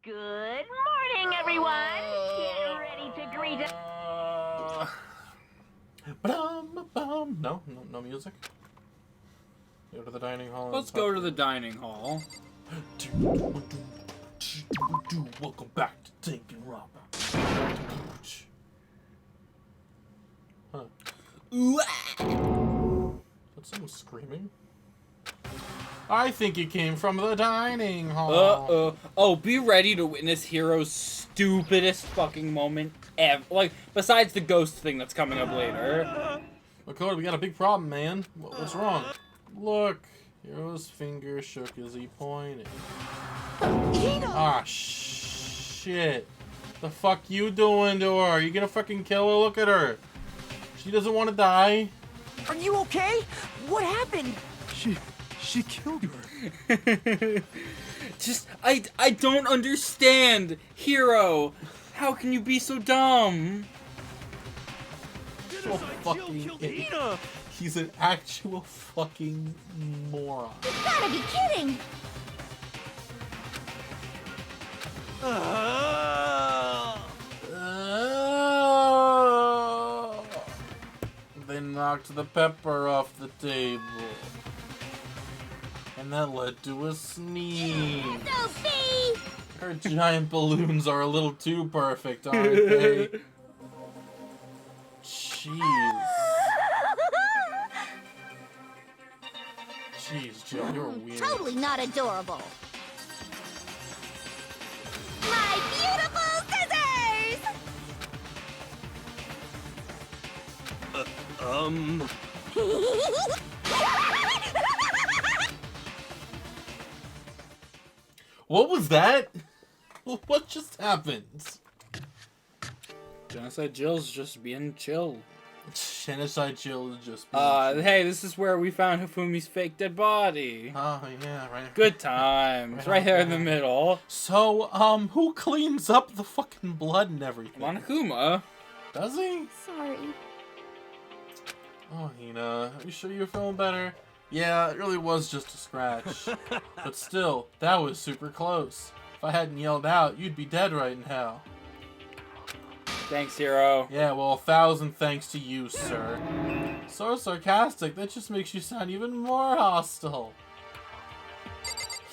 Good morning, everyone. Get ready to greet us. No music. Go to the dining hall. Let's go to the dining hall. Welcome back to Danganronpa. Huh. That's someone screaming. I think it came from the dining hall. Oh, be ready to witness Hero's stupidest fucking moment ever. Like, besides the ghost thing that's coming up later. Makoto, we got a big problem, man. What's wrong? Look. Hero's finger shook as he pointed. Ah, shit. The fuck you doing to her? You gonna fucking kill her? Look at her. She doesn't want to die. Are you okay? What happened? She killed her. I don't understand, Hero. How can you be so dumb? So fucking idiot. He's an actual fucking moron. You gotta be kidding! They knocked the pepper off the table. And that led to a sneeze. Sophie! Her giant balloons are a little too perfect, aren't they? Jeez. Jeez, Jill, you're weird. Totally not adorable. My beautiful scissors! What was that? What just happened? Genocide Jill's just being chill. Genocide Jill is just being Hey, this is where we found Hifumi's fake dead body. Oh, yeah, right. Good times. Right there in the middle. So, who cleans up the fucking blood and everything? Monokuma. Does he? Sorry. Oh, Hina, are you sure you're feeling better? Yeah, it really was just a scratch. But still, that was super close. If I hadn't yelled out, you'd be dead right now. Thanks, Hero. Yeah, well, 1,000 thanks to you, sir. So sarcastic, that just makes you sound even more hostile.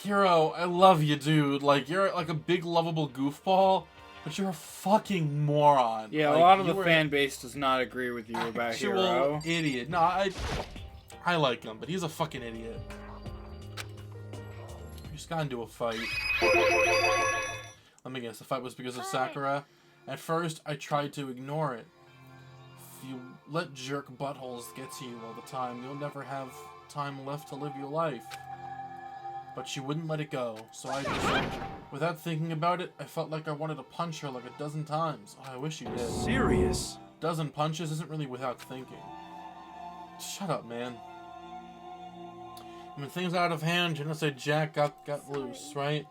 Hero, I love you, dude. Like, you're like a big lovable goofball, but you're a fucking moron. Yeah, like, a lot of the fan base does not agree with you about Hero. Idiot. No, I like him, but he's a fucking idiot. We just got into a fight. Let me guess, the fight was because of Sakura? At first, I tried to ignore it. If you let jerk buttholes get to you all the time, you'll never have time left to live your life. But she wouldn't let it go, so I just... Without thinking about it, I felt like I wanted to punch her like a dozen times. Oh, I wish you did. Serious? Dozen punches isn't really without thinking. Shut up, man. When things are out of hand, Genocide Jack got loose, right?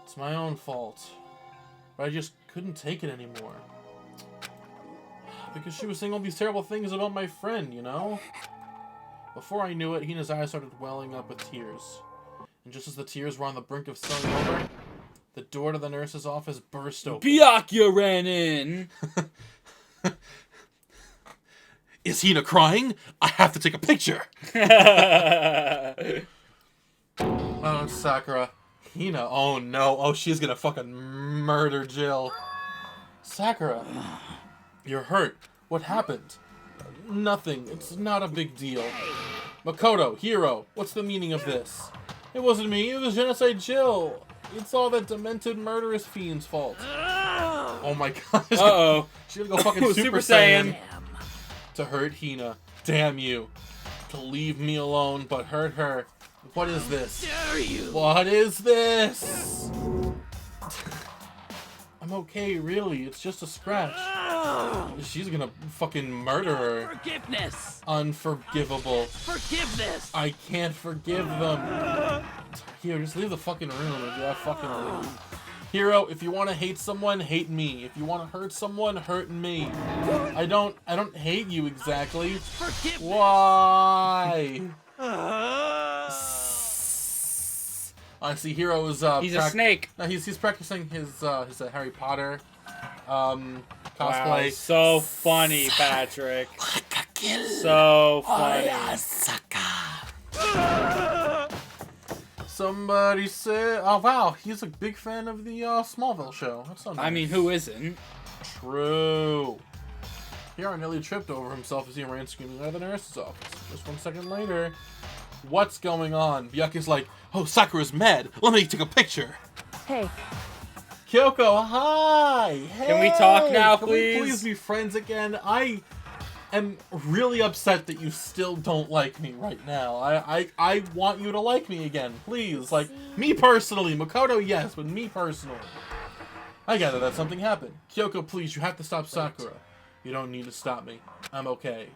It's my own fault. But I just couldn't take it anymore. Because she was saying all these terrible things about my friend, you know? Before I knew it, Hina's eyes started welling up with tears. And just as the tears were on the brink of spilling over, the door to the nurse's office burst open. Byakuya ran in! Is Hina crying? I have to take a picture! Oh, it's Sakura. Hina, oh no. Oh, she's gonna fucking murder Jill. Sakura, you're hurt. What happened? Nothing. It's not a big deal. Makoto, Hero, what's the meaning of this? It wasn't me. It was Genocide Jill. It's all that demented murderous fiend's fault. Oh my god. Uh-oh. She's gonna go fucking Super Saiyan. To hurt Hina. Damn you. To leave me alone, but hurt her. What is this? How dare you? What is this? I'm okay, really. It's just a scratch. She's gonna fucking murder her. Forgiveness. Unforgivable. Forgiveness. I can't forgive them. Here, just leave the fucking room if you fucking leave. Hero, if you want to hate someone, hate me. If you want to hurt someone, hurt me. I don't hate you exactly. Why? I see Hiro is He's a snake. No, he's practicing his Harry Potter cosplay. Wow, so funny, Patrick. So funny. Somebody said, "Oh wow, he's a big fan of the Smallville show." That's so nice. I mean, who isn't? True. Hiro nearly tripped over himself as he ran screaming out of the nurse's office. Just 1 second later, what's going on? Byakuya's like, "Oh, Sakura's mad. Let me take a picture." Hey, Kyoko, hi! Hey! Can we talk now, Can we please? please be friends again? I am really upset that you still don't like me right now. I want you to like me again, please. Like, me personally. Makoto, yes, but me personally. I gather that something happened. Kyoko, please, you have to stop Sakura. You don't need to stop me. I'm okay.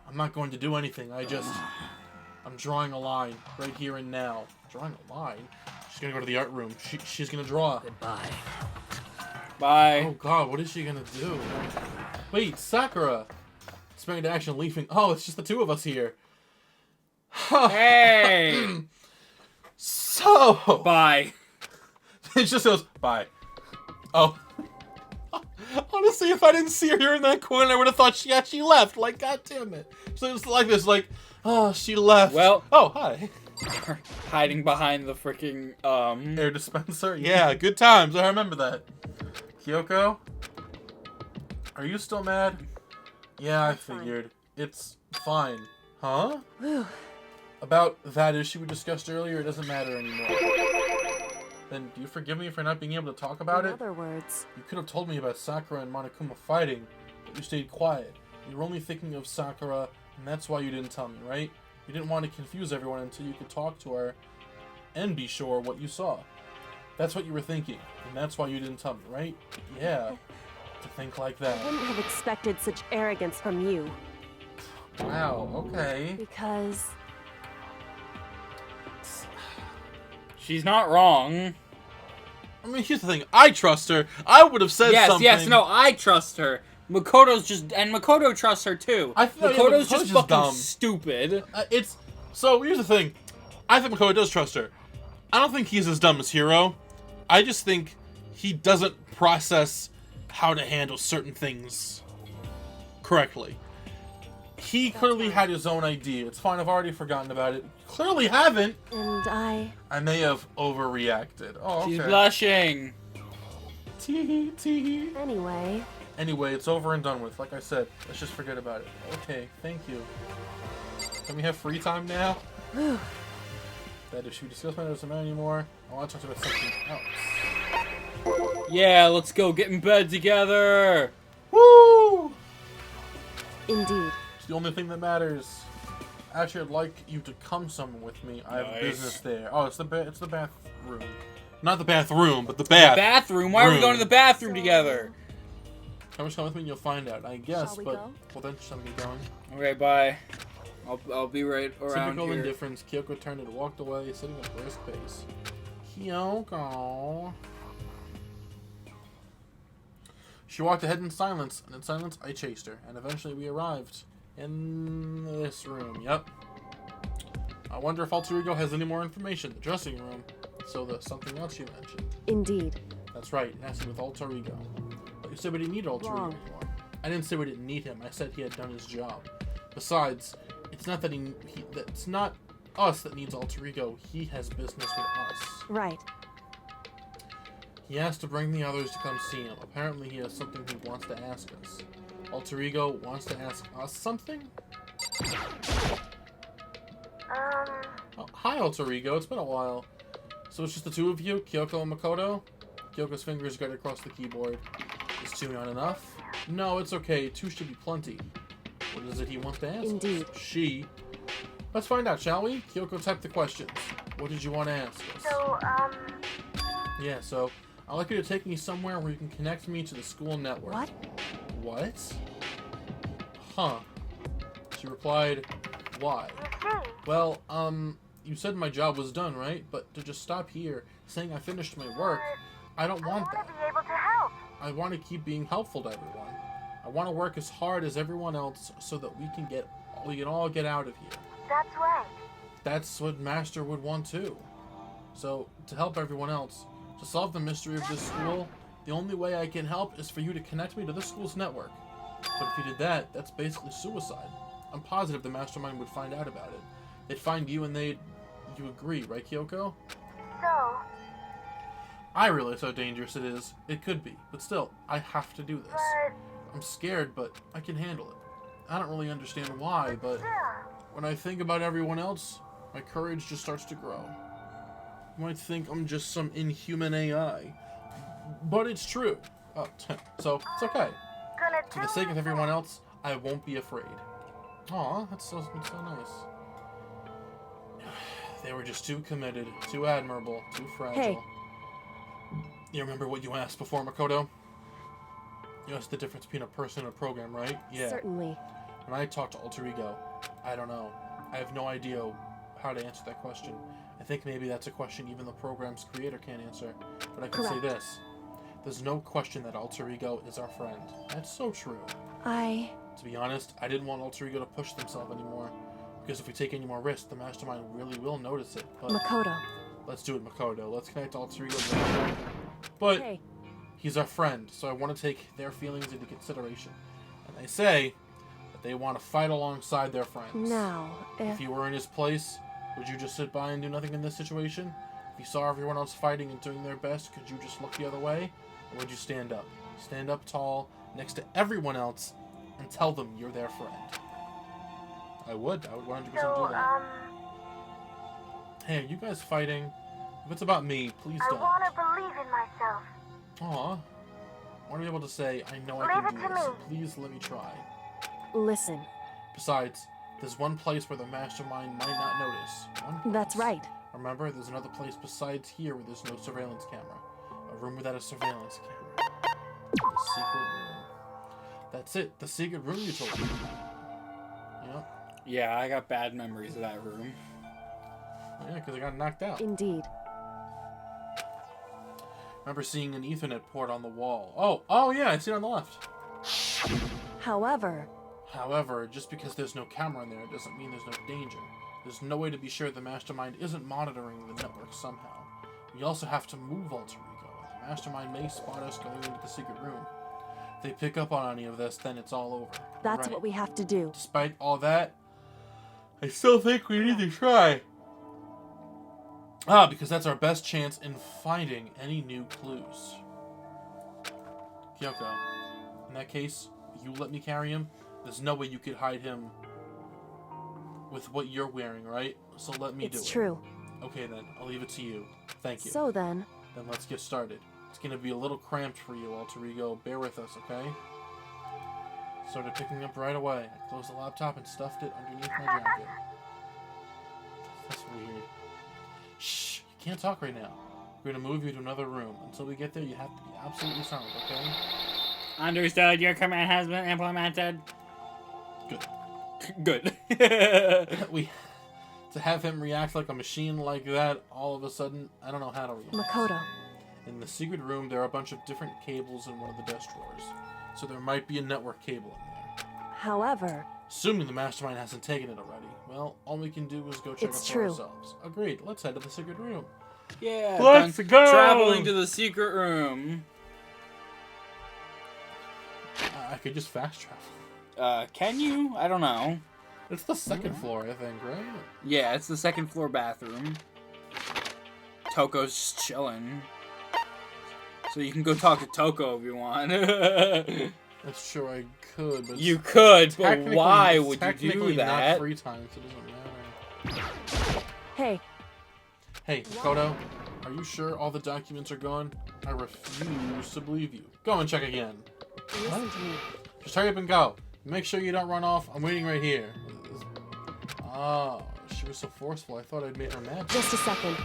I'm not going to do anything. I'm drawing a line right here and now. Drawing a line? She's gonna go to the art room. She's gonna draw. Goodbye. Bye. Oh god, what is she gonna do? Wait, Sakura! Spring into action, leafing. Oh, it's just the two of us here. Hey! So! Bye. It just goes, bye. Oh. Honestly, if I didn't see her here in that corner, I would have thought she actually left. Like, god damn it. So it's like this, like, oh, she left. Well. Oh, hi. Hiding behind the freaking, Air dispenser? Yeah, good times. I remember that. Kyoko? Are you still mad? Yeah, I figured. It's fine. Huh? About that issue we discussed earlier, it doesn't matter anymore. Then do you forgive me for not being able to talk about in it? other words, You could have told me about Sakura and Monokuma fighting, but you stayed quiet. You were only thinking of Sakura, and that's why you didn't tell me, right? You didn't want to confuse everyone until you could talk to her and be sure what you saw. That's what you were thinking, and that's why you didn't tell me, right? Yeah, to think like that. I wouldn't have expected such arrogance from you, Wow, okay. because she's not wrong. I mean, here's the thing. I trust her. I would have said Yes, something. yes, no, I trust her. Makoto trusts her too. I feel like Makoto's Makoto's just just fucking dumb. stupid. So, here's the thing. I think Makoto does trust her. I don't think he's as dumb as Hiro. I just think he doesn't process how to handle certain things correctly. He clearly had his own idea. It's fine, I've already forgotten about it. Clearly haven't. and I may have overreacted. Oh, okay. She's blushing. Tee tee. anyway, It's over and done with. Like I said, let's just forget about it. Okay, thank you. Can we have free time now? That if we discuss my doesn't matter anymore, I want to talk about something else. Yeah, let's go get in bed together. Woo! indeed. It's the only thing that matters. Actually, I'd like you to come somewhere with me. I have Nice. business there. Oh, it's the bathroom. Not the bathroom, but the bath. Bathroom? Why are we Room. going to the bathroom together? Come with me and you'll find out, I guess. Shall we but go? well, then just let me going. Okay, bye. I'll be right around Typical here. indifference. Kyoko turned and walked away, sitting at a brisk pace. Kyoko. She walked ahead in silence, and in silence I chased her, and eventually we arrived in this room. Yep. I wonder if Alter Ego has any more information. The dressing room. So the something else you mentioned. Indeed. That's right. It has to do with Alter Ego. But you said we didn't need Alter Ego Wrong. anymore. I didn't say we didn't need him. I said he had done his job. Besides, it's not that it's not us that needs Alter Ego. He has business with us. Right. He asked to bring the others to come see him. Apparently he has something he wants to ask us. Alter Ego wants to ask us something? Oh, hi, Alter Ego. It's been a while. So it's just the two of you, Kyoko and Makoto? Kyoko's fingers got across the keyboard. Is two not enough? No, it's okay. Two should be plenty. What is it he wants to ask us? Indeed. She. Let's find out, shall we? Kyoko, type the questions. What did you want to ask us? Yeah, so I'd like you to take me somewhere where you can connect me to the school network. What? What? Huh. She replied, why? Well, you said my job was done, right? But to just stop here, saying I finished my work, I don't want that. I want to keep being helpful to everyone. I want to work as hard as everyone else so that we can all get out of here. That's right. That's what Master would want too. So, to help everyone else, to solve the mystery of this school, the only way I can help is for you to connect me to the school's network. But if you did that, that's basically suicide. I'm positive the mastermind would find out about it. They'd find you and they'd... You agree, right, Kyoko? So, I realize how dangerous it is. It could be. But still, I have to do this. but I'm scared, but I can handle it. I don't really understand why, but yeah. when I think about everyone else, my courage just starts to grow. You might think I'm just some inhuman AI, but it's true. Oh, so it's okay. Gonna For the sake of everyone else, I won't be afraid. Aw, that's so nice. They were just too committed, too admirable, too fragile. Hey. You remember what you asked before, Makoto? You asked the difference between a person and a program, right? Yeah. Certainly. When I talk to Alter Ego, I don't know. I have no idea how to answer that question. I think maybe that's a question even the program's creator can't answer. But I can say Correct. this. There's no question that Alter Ego is our friend. That's so true. To be honest, I didn't want Alter Ego to push themselves anymore. Because if we take any more risks, the Mastermind really will notice it. But Makoto. let's do it, Makoto. Let's connect Alter Ego. But Hey. he's our friend, so I want to take their feelings into consideration. And they say that they want to fight alongside their friends. Now, If you were in his place, would you just sit by and do nothing in this situation? If you saw everyone else fighting and doing their best, could you just look the other way? Or would you stand up? Stand up tall, next to everyone else, and tell them you're their friend. I would 100% do So, that. Hey, are you guys fighting? If it's about me, please I don't. wanna believe in myself. Aw. I want to be able to say, I know I Leave can it do to this, me. so please let me try. listen. Besides, there's one place where the Mastermind might not notice. One That's place. right. Remember, there's another place besides here where there's no surveillance camera. A room without a surveillance camera. A secret room. That's it, the secret room you told me. Yep. Yeah, I got bad memories of that room. Yeah, because I got knocked out. Indeed. Remember seeing an Ethernet port on the wall. Oh yeah, I see it on the left. However, However, just because there's no camera in there doesn't mean there's no danger. There's no way to be sure the Mastermind isn't monitoring the network somehow. We also have to move Alter Ego. The Mastermind may spot us going into the secret room. If they pick up on any of this, then it's all over. that's Right. what we have to do. Despite all that, I still think we need to try. Because that's our best chance in finding any new clues. Kyoko, in that case, you let me carry him. There's no way you could hide him with what you're wearing, right? So let me do it. It's true. Okay then, I'll leave it to you. Thank you. So then, Then let's get started. It's gonna be a little cramped for you, Alter Ego. Bear with us, okay? Started picking up right away. I closed the laptop and stuffed it underneath my jacket. That's weird. Shh! You can't talk right now. We're gonna move you to another room. Until we get there, you have to be absolutely silent, okay? Understood. Your command has been implemented. Good. Good. To have him react like a machine like that all of a sudden, I don't know how to react. Makoto. In the secret room, there are a bunch of different cables in one of the desk drawers. So there might be a network cable in there. However, Assuming the Mastermind hasn't taken it already. Well, all we can do is go check It's it for true. ourselves. Agreed. Let's head to the secret room. Yeah. Let's go! Traveling to the secret room. I could just fast travel. Can you? I don't know. It's the second floor, I think, right? Yeah, it's the second floor bathroom. Toko's just chilling. So you can go talk to Toko if you want. That's true, I could, but You could, but technically- why it's would you technically do not that? free time, so it doesn't matter. hey, Hey, Kodo, are you sure all the documents are gone? I refuse to believe you. Go and check again. listen to me. Just hurry up and go. Make sure you don't run off. I'm waiting right here. Oh, she was so forceful. I thought I'd made her mad. Just a second.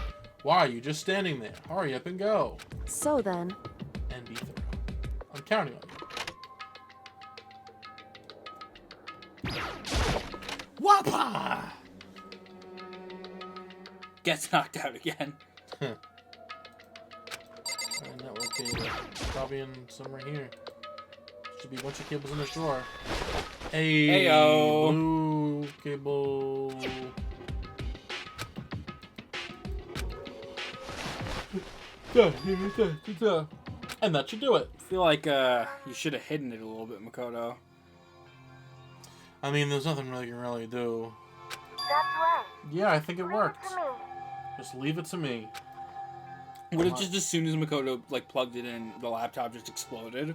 Why are you just standing there? Hurry up and go. So then, And be thorough. I'm counting on you. Wappa! Gets knocked out again. Network cable. Probably in somewhere here. Should be a bunch of cables in this drawer. Hey, Heyo. blue cable. And that should do it. I feel like you should have hidden it a little bit, Makoto. I mean, there's nothing really you can really do. That's right. Yeah, I think it worked. To me. Just leave it to me. Would it just as soon as Makoto like plugged it in, the laptop just exploded?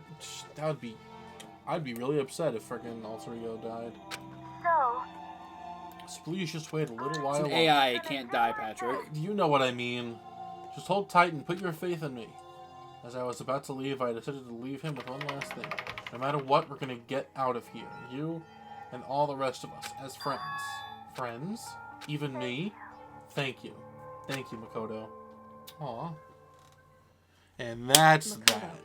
That would be... I'd be really upset if freaking Alter Ego died. So, So please just wait a little It's while an longer. AI, it can't die, Patrick. You know what I mean. Just hold tight and put your faith in me. As I was about to leave, I decided to leave him with one last thing. No matter what, we're gonna get out of here. You and all the rest of us as friends. Friends? Even me? Thank you. Thank you, Makoto. Aw. And that's that.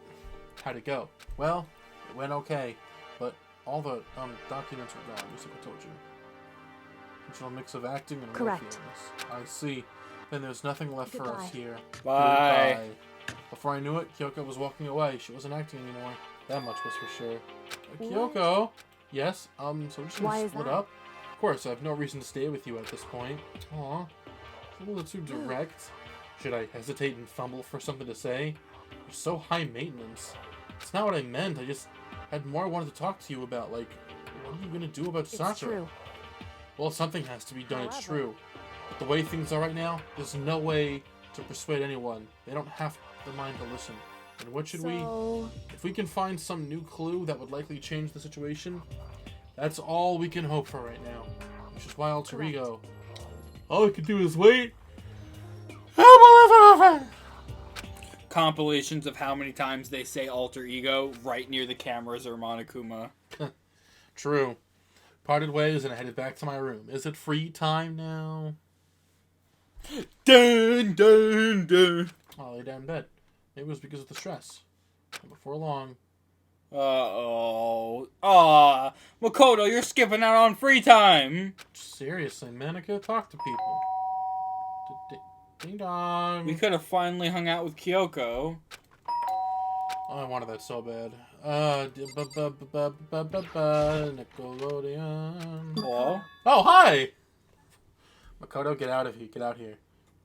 How'd it go? Well, it went okay, but all the documents were gone, just like I told you. It's a mix of acting and real Correct. feelings. I see. Then there's nothing left for us Goodbye. here. Bye. Goodbye. Before I knew it, Kyoko was walking away. She wasn't acting anymore. That much was for sure. Kyoko? Yes? So we're just Why gonna is split that? up? Of course, I have no reason to stay with you at this point. Aw. It's a little too direct. Should I hesitate and fumble for something to say? You're so high maintenance. It's not what I meant. I just had more I wanted to talk to you about. Like, what are you gonna do about Sakura? It's true. Well, something has to be done, it's However- true. But the way things are right now, there's no way to persuade anyone. They don't have the mind to listen. And what should we... So, If we can find some new clue that would likely change the situation, that's all we can hope for right now. Which is why Alter Correct. Ego... All we can do is wait. Compilations of how many times they say alter ego right near the cameras or Monokuma. True. Parted ways and I headed back to my room. Is it free time now? Dun dun dun. I'll lay down in bed. Maybe it was because of the stress. And before long... Uh-oh. Aw, Makoto, you're skipping out on free time. Seriously, man, I could talk to people. Ding dong. We could have finally hung out with Kyoko. Oh, I wanted that so bad. Nickelodeon. Hello? Oh, hi! Makoto, get out of here. Get out here.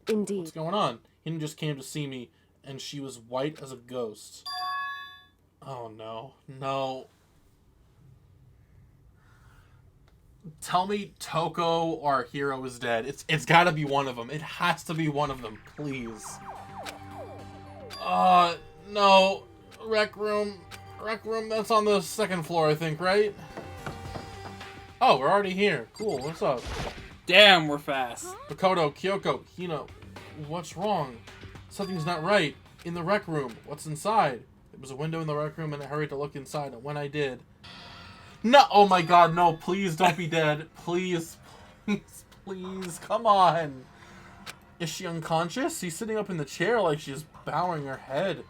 indeed. What's going on? Hina just came to see me, and she was white as a ghost. Oh, no. No. Tell me Toko or Hiro is dead. It's gotta be one of them. It has to be one of them, please. No. Rec room. Rec room, that's on the second floor, I think, right? Oh, we're already here. Cool, what's up? Damn, we're fast. Makoto, Kyoko, Hina, what's wrong? Something's not right. In the rec room. What's inside? There was a window in the rec room and I hurried to look inside, and when I did... No! Oh my god, no, please don't be dead. Please, please, please, come on. Is she unconscious? She's sitting up in the chair like she's bowing her head.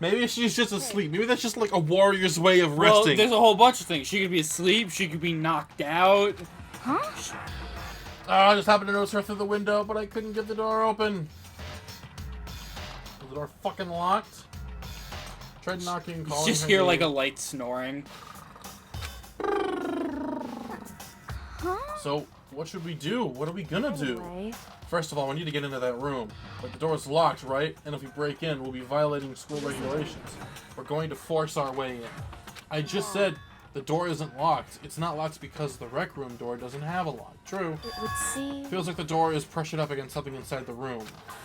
Maybe she's just asleep. Maybe that's just like a warrior's way of Well, resting. there's a whole bunch of things. She could be asleep. She could be knocked out. I just happened to notice her through the window, but I couldn't get the door open. Was the door fucking locked? Tried knocking and You calling just her hear name. like a light snoring. So, what should we do? What are we gonna do? Anyway, First of all, we need to get into that room. But the door's locked, right? And if we break in, we'll be violating school regulations. We're going to force our way in. I just said the door isn't locked. It's not locked because the rec room door doesn't have a lock. True. it would seem. Feels like the door is pressured up against something inside the room.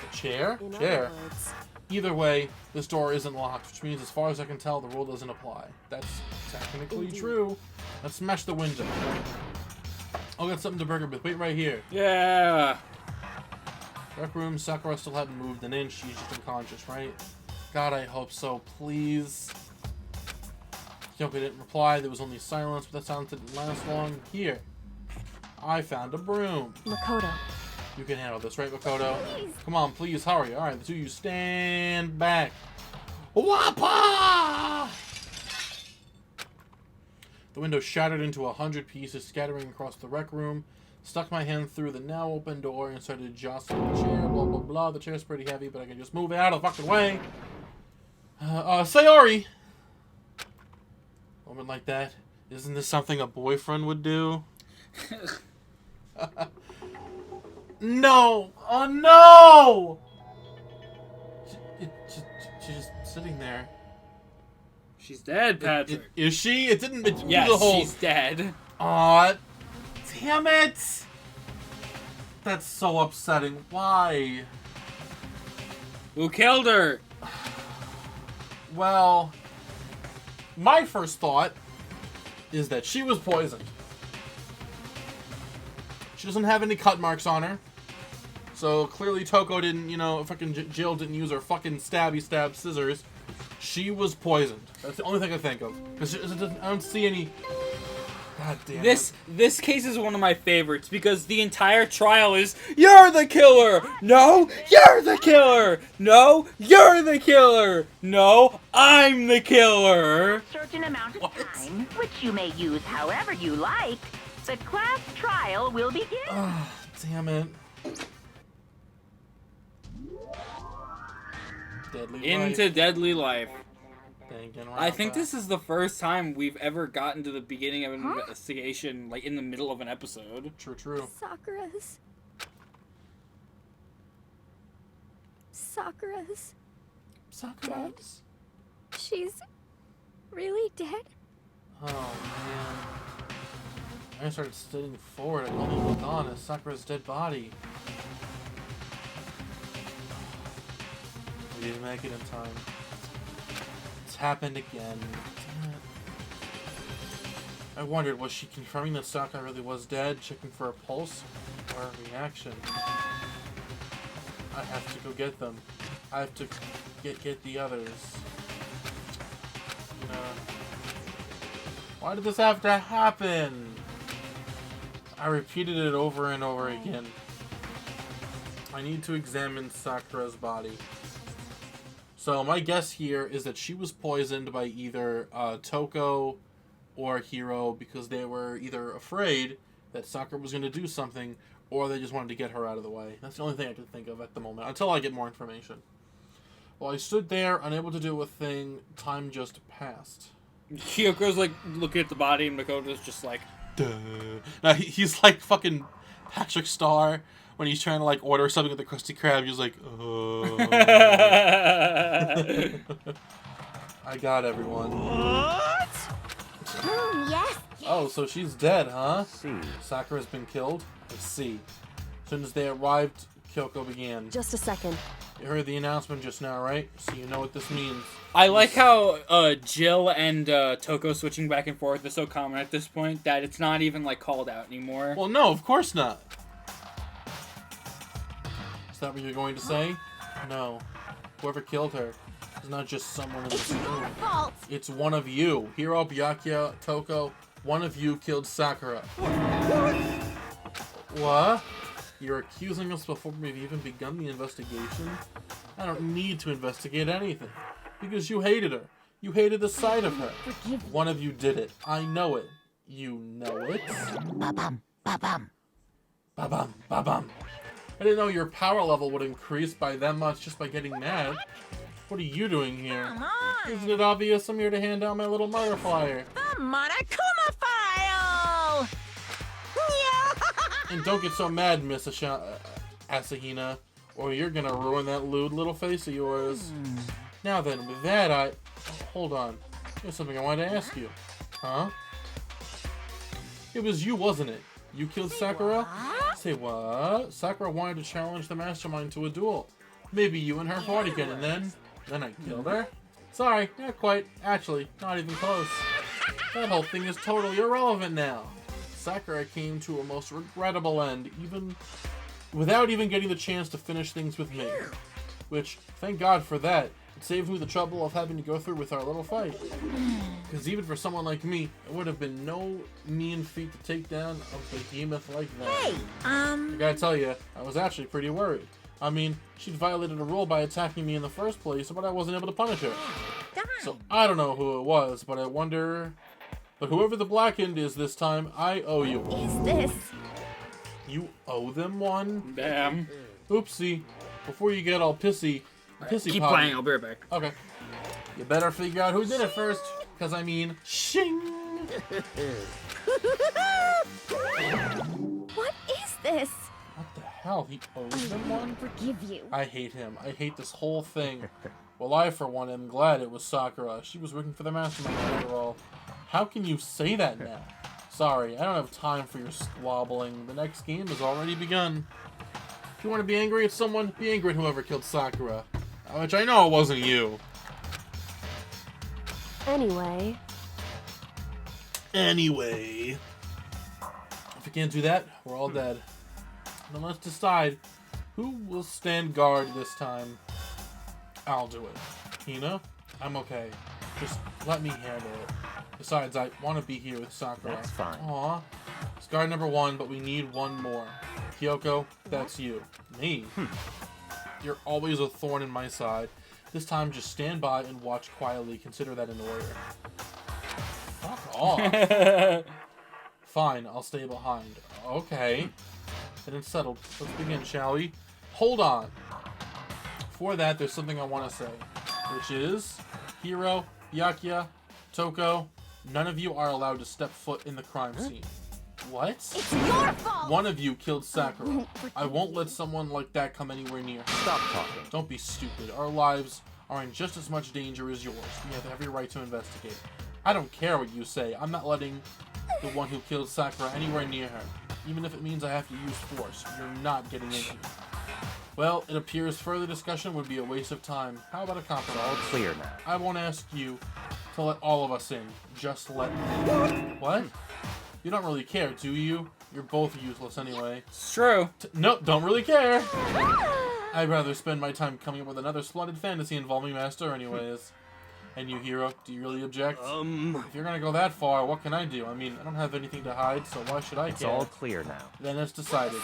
A chair? In Chair. other words, Either way, this door isn't locked, which means as far as I can tell, the rule doesn't apply. That's technically Indeed. true. Let's smash the window. I'll get something to burger with. Wait right here. Yeah. Rec room, Sakura still hadn't moved an inch. She's just unconscious, right? God, I hope so. Please. Kyoko didn't reply. There was only silence, but that silence didn't last long. Here. I found a broom. Makoto. You can handle this, right, Makoto? Come on, please, hurry. Alright, the two of you stand back. Wappa! The window shattered into 100 pieces, scattering across the rec room. Stuck my hand through the now open door and started jostling the chair. Blah, blah, blah. The chair's pretty heavy, but I can just move it out of the fucking way. Sayori! A moment like that. Isn't this something a boyfriend would do? No! Oh no! sitting there. She's dead, Patrick. Is she? It didn't do Yes, the whole... she's dead. Aw, damn it! That's so upsetting. Why? Who killed her? Well, my first thought is that she was poisoned. She doesn't have any cut marks on her. So clearly Toko didn't, fucking Jill didn't use her fucking stab scissors. She was poisoned. That's the only thing I think of. Because I don't see any... God damn it. This case is one of my favorites because the entire trial is, you're the killer! No, you're the killer! No, you're the killer! No, I'm the killer! Certain amount of time, which you may use however you like. The class trial will begin. Oh, damn it. Deadly Into life. deadly life. Danganronpa. I think this is the first time we've ever gotten to the beginning of an investigation, like in the middle of an episode. True. Sakura's Sakura's. she's really dead? Oh, man. I started studying forward and only looked on as Sakura's dead body. We didn't make it in time. It's happened again. Damn it. I wondered, was she confirming that Sakura really was dead, checking for a pulse or a reaction? I have to go get them. I have to get the others. Why did this have to happen? I repeated it over and over again. I need to examine Sakura's body. So my guess here is that she was poisoned by either Toko or Hiro because they were either afraid that Sakura was going to do something or they just wanted to get her out of the way. That's the only thing I can think of at the moment, until I get more information. While I stood there, unable to do a thing, time just passed. Kyoko's like looking at the body and Makoto's just like, Duh. Now he's like fucking Patrick Star when he's trying to like order something at the Krusty Krab. He's like, oh. I got everyone. Yes. Oh, so she's dead, huh? Sakura's been killed? I see. As soon as they arrived, Kyoko began. Just a second. You heard the announcement just now, right? So you know what this means. I like how Jill and Toko switching back and forth is so common at this point that it's not even like called out anymore. Well, no, of course not. Is that what you're going to say? No. Whoever killed her is not just someone in this room. Fault. It's one of you. Hiro, Byakuya, Toko, one of you killed Sakura. What? You're accusing us before we've even begun the investigation? I don't need to investigate anything. Because you hated her. You hated the sight of her. One of you did it. I know it. You know it? Ba-bum, ba-bum. Ba-bum, ba-bum. I didn't know your power level would increase by that much just by getting mad. What are you doing here? Come on. Isn't it obvious I'm here to hand out my little murder flyer? The Monokuma file! And don't get so mad, Miss Asahina, or you're gonna ruin that lewd little face of yours. Now then, with that, oh, hold on. There's something I wanted to ask you. Huh? It was you, wasn't it? You killed Sakura? Say what? Sakura wanted to challenge the mastermind to a duel. Maybe you and her fought again, and then I killed her? Sorry, not quite. Actually, not even close. That whole thing is totally irrelevant now. Sakura came to a most regrettable end, even without even getting the chance to finish things with me. Which, thank God for that. It saved me the trouble of having to go through with our little fight. Because even for someone like me, it would have been no mean feat to take down a behemoth like that. Hey, I gotta tell you, I was actually pretty worried. I mean, she'd violated a rule by attacking me in the first place, but I wasn't able to punish her. So I don't know who it was, but I wonder... But whoever the Blackened is this time, I owe you. is this? You owe them one? Damn. Oopsie. Before you get all pissy Keep potty. playing, I'll be right back. Okay. You better figure out who did it first, because I mean, shing! What is this? What the hell? He owes them one? Forgive you. I hate him. I hate this whole thing. Well, I, for one, am glad it was Sakura. She was working for the mastermind after all. How can you say that now? Sorry, I don't have time for your squabbling. The next game has already begun. If you want to be angry at someone, be angry at whoever killed Sakura. Which I know it wasn't you. Anyway, If you can't do that, we're all dead. Then let's decide who will stand guard this time. I'll do it. Hina, I'm okay. Just let me handle it. Besides, I want to be here with Sakura. That's fine. Aw. It's guard number 1, but we need one more. Kyoko, that's you. Me. You're always a thorn in my side. This time, just stand by and watch quietly. Consider that an order. Fuck off. Fine, I'll stay behind. Okay. Then it's settled. Let's begin, shall we? Hold on. Before that, there's something I want to say. Which is, Hiro, Byakuya, Toko, none of you are allowed to step foot in the crime scene. What? It's your fault! One of you killed Sakura. I won't let someone like that come anywhere near her. Stop talking. Don't be stupid. Our lives are in just as much danger as yours. We have every right to investigate. I don't care what you say. I'm not letting the one who killed Sakura anywhere near her. Even if it means I have to use force. You're not getting in here. Well, it appears further discussion would be a waste of time. How about a compromise? All clear now. I won't ask you to let all of us in. Just let me. What? You don't really care, do you? You're both useless anyway. It's true. Nope, don't really care. I'd rather spend my time coming up with another splendid fantasy involving Master anyways. And you, Hiro, do you really object? If you're gonna go that far, what can I do? I mean, I don't have anything to hide, so why should I It's care? all clear now. Then it's decided.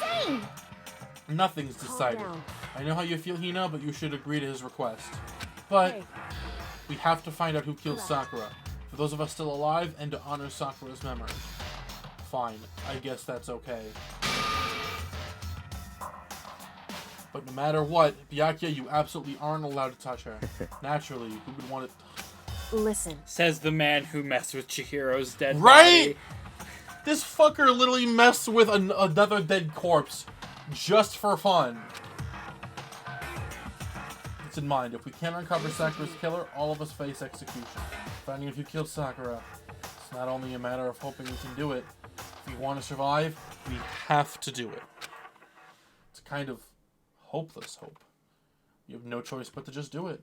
Nothing's decided. down. I know how you feel, Hina, but you should agree to his request. But hey, we have to find out who killed Sakura. For those of us still alive, and to honor Sakura's memory. Fine, I guess that's okay. But no matter what, Byakuya, you absolutely aren't allowed to touch her. Naturally, who would want it? listen. Says the man who messed with Chihiro's dead Right? body. This fucker literally messed with another dead corpse just for fun. Keep in mind, if we can't uncover Sakura's killer, all of us face execution. Finding if you killed Sakura, it's not only a matter of hoping we can do it. If we want to survive, we have to do it. It's a kind of hopeless hope. You have no choice but to just do it.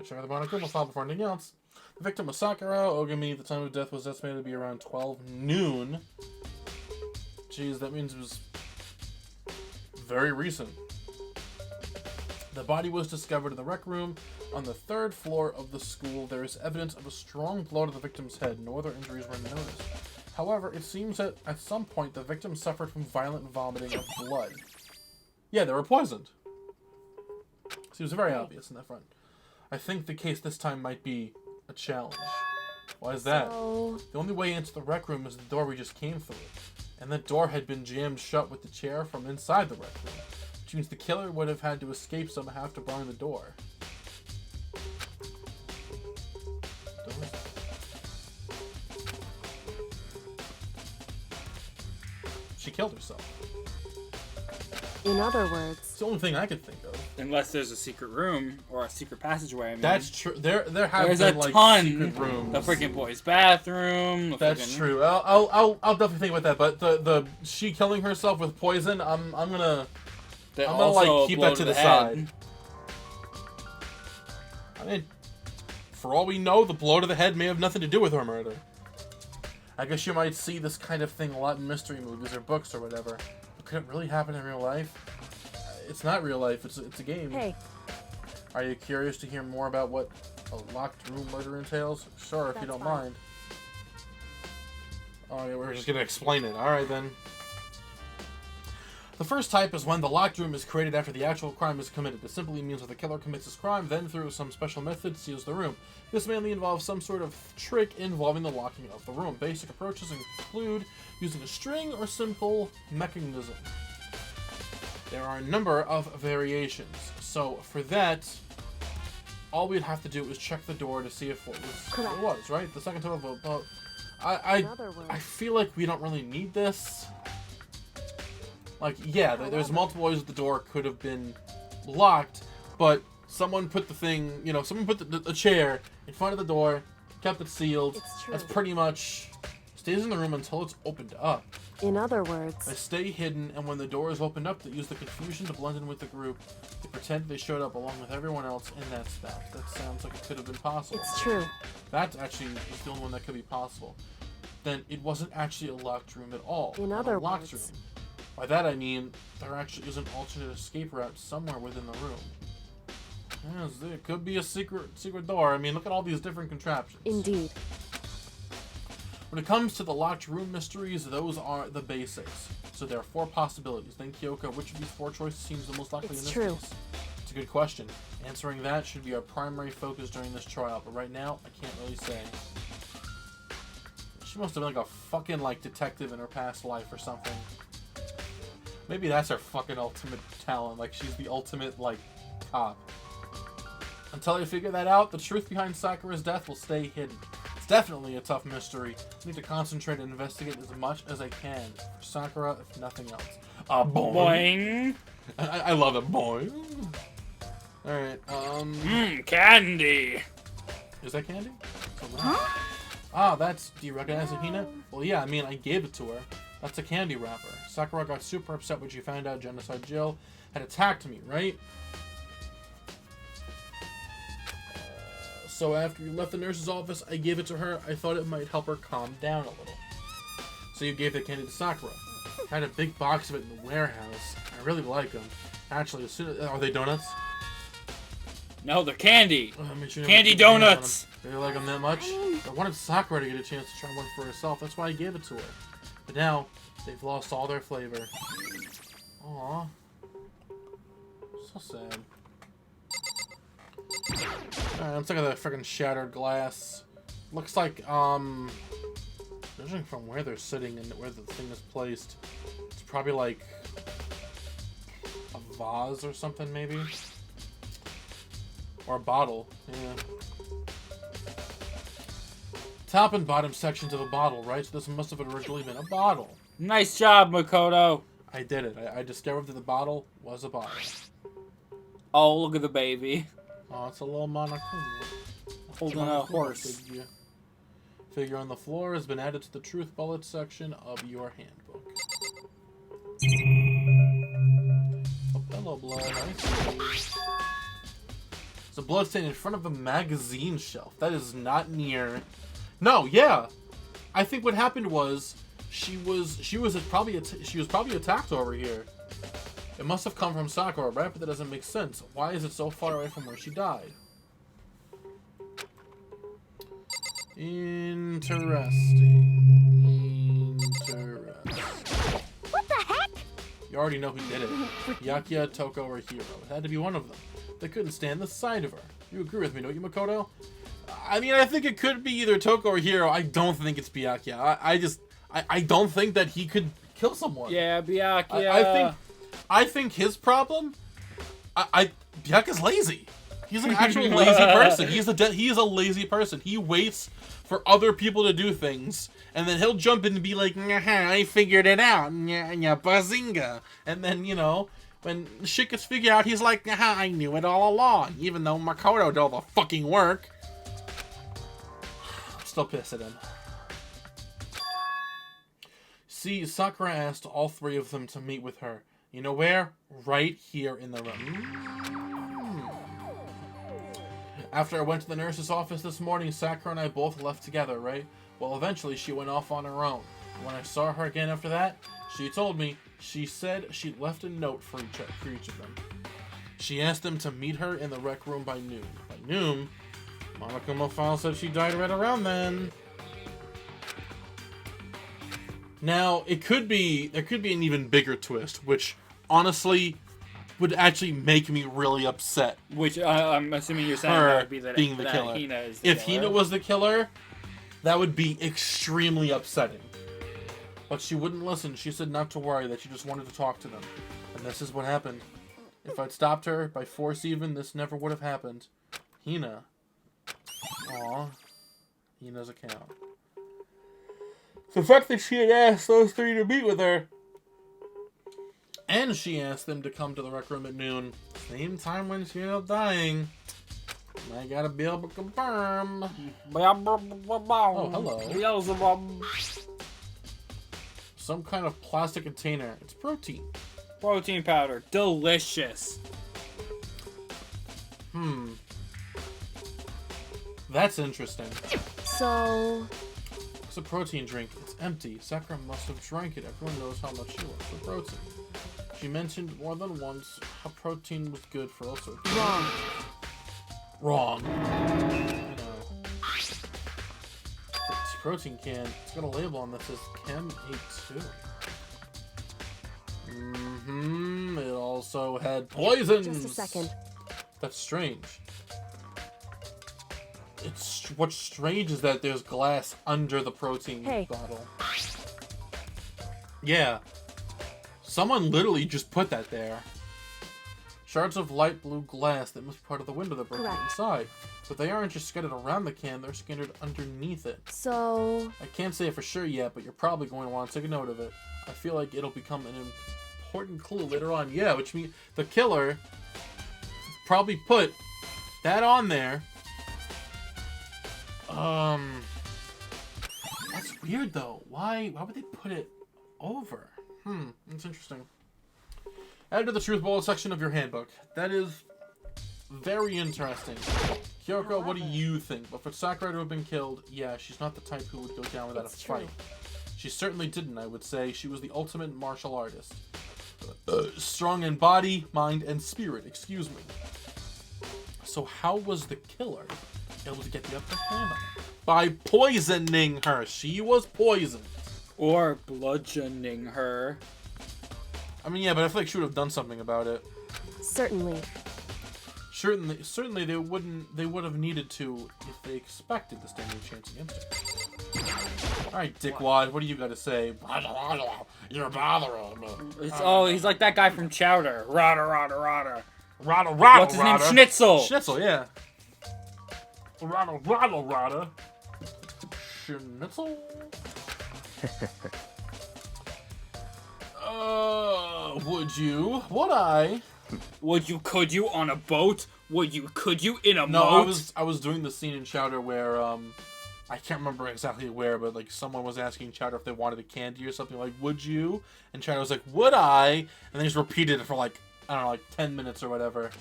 Check out the Monokuma file before anything else. The victim was Sakura Ogami. The time of death was estimated to be around 12 noon. Jeez, that means it was very recent. The body was discovered in the rec room on the 3rd floor of the school. There is evidence of a strong blow to the victim's head. No other injuries were noticed. However, it seems that at some point the victim suffered from violent vomiting of blood. Yeah, they were poisoned. Seems very obvious in that front. I think the case this time might be a challenge. Why is that? So, The only way into the rec room is the door we just came through. And that door had been jammed shut with the chair from inside the rec room. Which means the killer would have had to escape somehow after barring the door. She killed herself. in other words, It's the only thing I could think of. Unless there's a secret room or a secret passageway. I mean, That's true. There have there's been a like ton. secret rooms. The freaking boys' bathroom. The That's freaking- true. I'll definitely think about that. But the she killing herself with poison, I'm gonna That I'm gonna also like keep blow that to the head. side. I mean, for all we know, the blow to the head may have nothing to do with her murder. I guess you might see this kind of thing a lot in mystery movies or books or whatever. But could it really happen in real life? It's not real life. It's a game. hey, Are you curious to hear more about what a locked room murder entails? Sure, if you That's don't fine. mind. Oh yeah, we're just gonna explain it. Alright then. The first type is when the locked room is created after the actual crime is committed. This simply means that the killer commits his crime, then through some special method seals the room. This mainly involves some sort of trick involving the locking of the room. Basic approaches include using a string or simple mechanism. There are a number of variations. So for that, all we'd have to do is check the door to see if what Correct. it was, right? The second type of in other words, I feel like we don't really need this. Like, yeah, there's multiple ways the door could have been locked, but someone put the thing, you know, someone put the chair in front of the door, kept it sealed. It's true. That's pretty much stays in the room until it's opened up. In other words, They stay hidden, and when the door is opened up, they use the confusion to blend in with the group. They pretend they showed up along with everyone else, and that's that. That sounds like it could have been possible. it's true. That actually is the only one that could be possible. Then it wasn't actually a locked room at all. In not other a locked words. room. By that I mean, there actually is an alternate escape route somewhere within the room. Yes, it could be a secret door. I mean, look at all these different contraptions. Indeed. When it comes to the locked room mysteries, those are the basics. So there are 4 possibilities. Then, Kyoko, which of these 4 choices seems the most likely in It's this true. case? It's a good question. Answering that should be our primary focus during this trial, but right now, I can't really say. She must have been like a fucking, like, detective in her past life or something. Maybe that's her fucking ultimate talent. Like, she's the ultimate, like, cop. Until I figure that out, the truth behind Sakura's death will stay hidden. It's definitely a tough mystery. I need to concentrate and investigate as much as I can. For Sakura, if nothing else. Boing! Boing. I love it, boing! Alright, Candy. is that candy? Ah, that's... Do you recognize it, Hina? Well, yeah, I mean, I gave it to her. That's a candy wrapper. Sakura got super upset when she found out Genocide Jill had attacked me, right? So after you left the nurse's office, I gave it to her. I thought it might help her calm down a little. So you gave the candy to Sakura. I had a big box of it in the warehouse. I really like them. Actually, as soon as... Are they donuts? No, they're candy. Make sure you Candy never put your hands on donuts. them. Do you like them that much? I wanted Sakura to get a chance to try one for herself. That's why I gave it to her. But now, they've lost all their flavor. Aww. So sad. Alright, let's look at the freaking shattered glass. Looks like, judging from where they're sitting and where the thing is placed, it's probably like a vase or something, maybe? Or a bottle, yeah. Top and bottom sections of a bottle, right? So this must have originally been a bottle. Nice job, Makoto. I did it. I discovered that the bottle was a bottle. Oh, look at the baby. Oh, it's a little Monokuma. Holding a horse. Figure on the floor has been added to the truth bullet section of your handbook. Oh, hello, blood. I see. There's a blood stain in front of the magazine shelf. That is not near. No, yeah. I think what happened was she was probably attacked over here. It must have come from Sakura, right? But that doesn't make sense. Why is it so far away from where she died? Interesting. What the heck? You already know who did it. Byakuya, Toko, or Hiro. It had to be one of them. They couldn't stand the sight of her. You agree with me, don't you, Makoto? I mean, I think it could be either Toko or Hiro. I don't think it's Byakuya. I don't think that he could kill someone. Yeah, Byakuya. I think his problem. Byakuya's lazy. He's an actual lazy person. He's a lazy person. He waits for other people to do things, and then he'll jump in and be like, I figured it out, bazinga. And then, you know, when shit gets figured out, he's like, I knew it all along, even though Makoto did all the fucking work. I'm still pissed at him. See, Sakura asked all three of them to meet with her. You know where? Right here in the room. After I went to the nurse's office this morning, Sakura and I both left together, right? Well, eventually she went off on her own. When I saw her again after that, she told me, she said she left a note for each of them. She asked them to meet her in the rec room by noon. By noon, Monokuma file said she died right around then. Now, there could be an even bigger twist, which honestly would actually make me really upset. Which I'm assuming you're saying Her that would be that, being the that killer. Hina is the If killer. Hina was the killer, that would be extremely upsetting. But she wouldn't listen. She said not to worry, that she just wanted to talk to them. And this is what happened. If I'd stopped her, by force even, this never would have happened. Hina. Aw. Hina's account. The fact that she had asked those three to meet with her And she asked them to come to the rec room at noon. Same time when she ended up dying. I gotta be able to confirm. Oh, hello. Beelzebub. Some kind of plastic container. It's protein. Protein powder. Delicious. That's interesting. So, It's a protein drink. It's empty. Sakura must have drank it. Everyone knows how much she loves for protein. She mentioned more than once how protein was good for all sorts of wrong. Wrong. No. It's a protein can. It's got a label on that says Chem A2. It also had poisons. Just a second. That's strange. What's strange is that there's glass under the protein bottle. Yeah. Someone literally just put that there. Shards of light blue glass that must be part of the window that broke inside. But they aren't just scattered around the can, they're scattered underneath it. So, I can't say it for sure yet, but you're probably going to want to take a note of it. I feel like it'll become an important clue later on. Yeah, which means the killer probably put that on there. That's weird though. Why would they put it over? That's interesting. Add to the truth bullet section of your handbook. That is very interesting. Kyoko, what do you think? But for Sakura to have been killed, yeah, she's not the type who would go down without a fight. She certainly didn't, I would say. She was the ultimate martial artist. Strong in body, mind, and spirit, excuse me. So how was the killer able to get the upper hand on her? By poisoning her. She was poisoned. Or bludgeoning her. I mean, yeah, but I feel like she would have done something about it. certainly. Certainly, they would have needed to if they expected to stand a chance against it. All right, dickwad, what do you got to say? You're bothering me. He's like that guy from Chowder. Rada. What's his name? Schnitzel. Schnitzel, yeah. Rada. Schnitzel. Would you? Would I? Could you on a boat? Could you in a No, moat? I was doing the scene in Chowder where I can't remember exactly where, but like someone was asking Chowder if they wanted a candy or something, like, would you? And Chowder was like, would I? And they just repeated it for like, I don't know, like 10 minutes or whatever.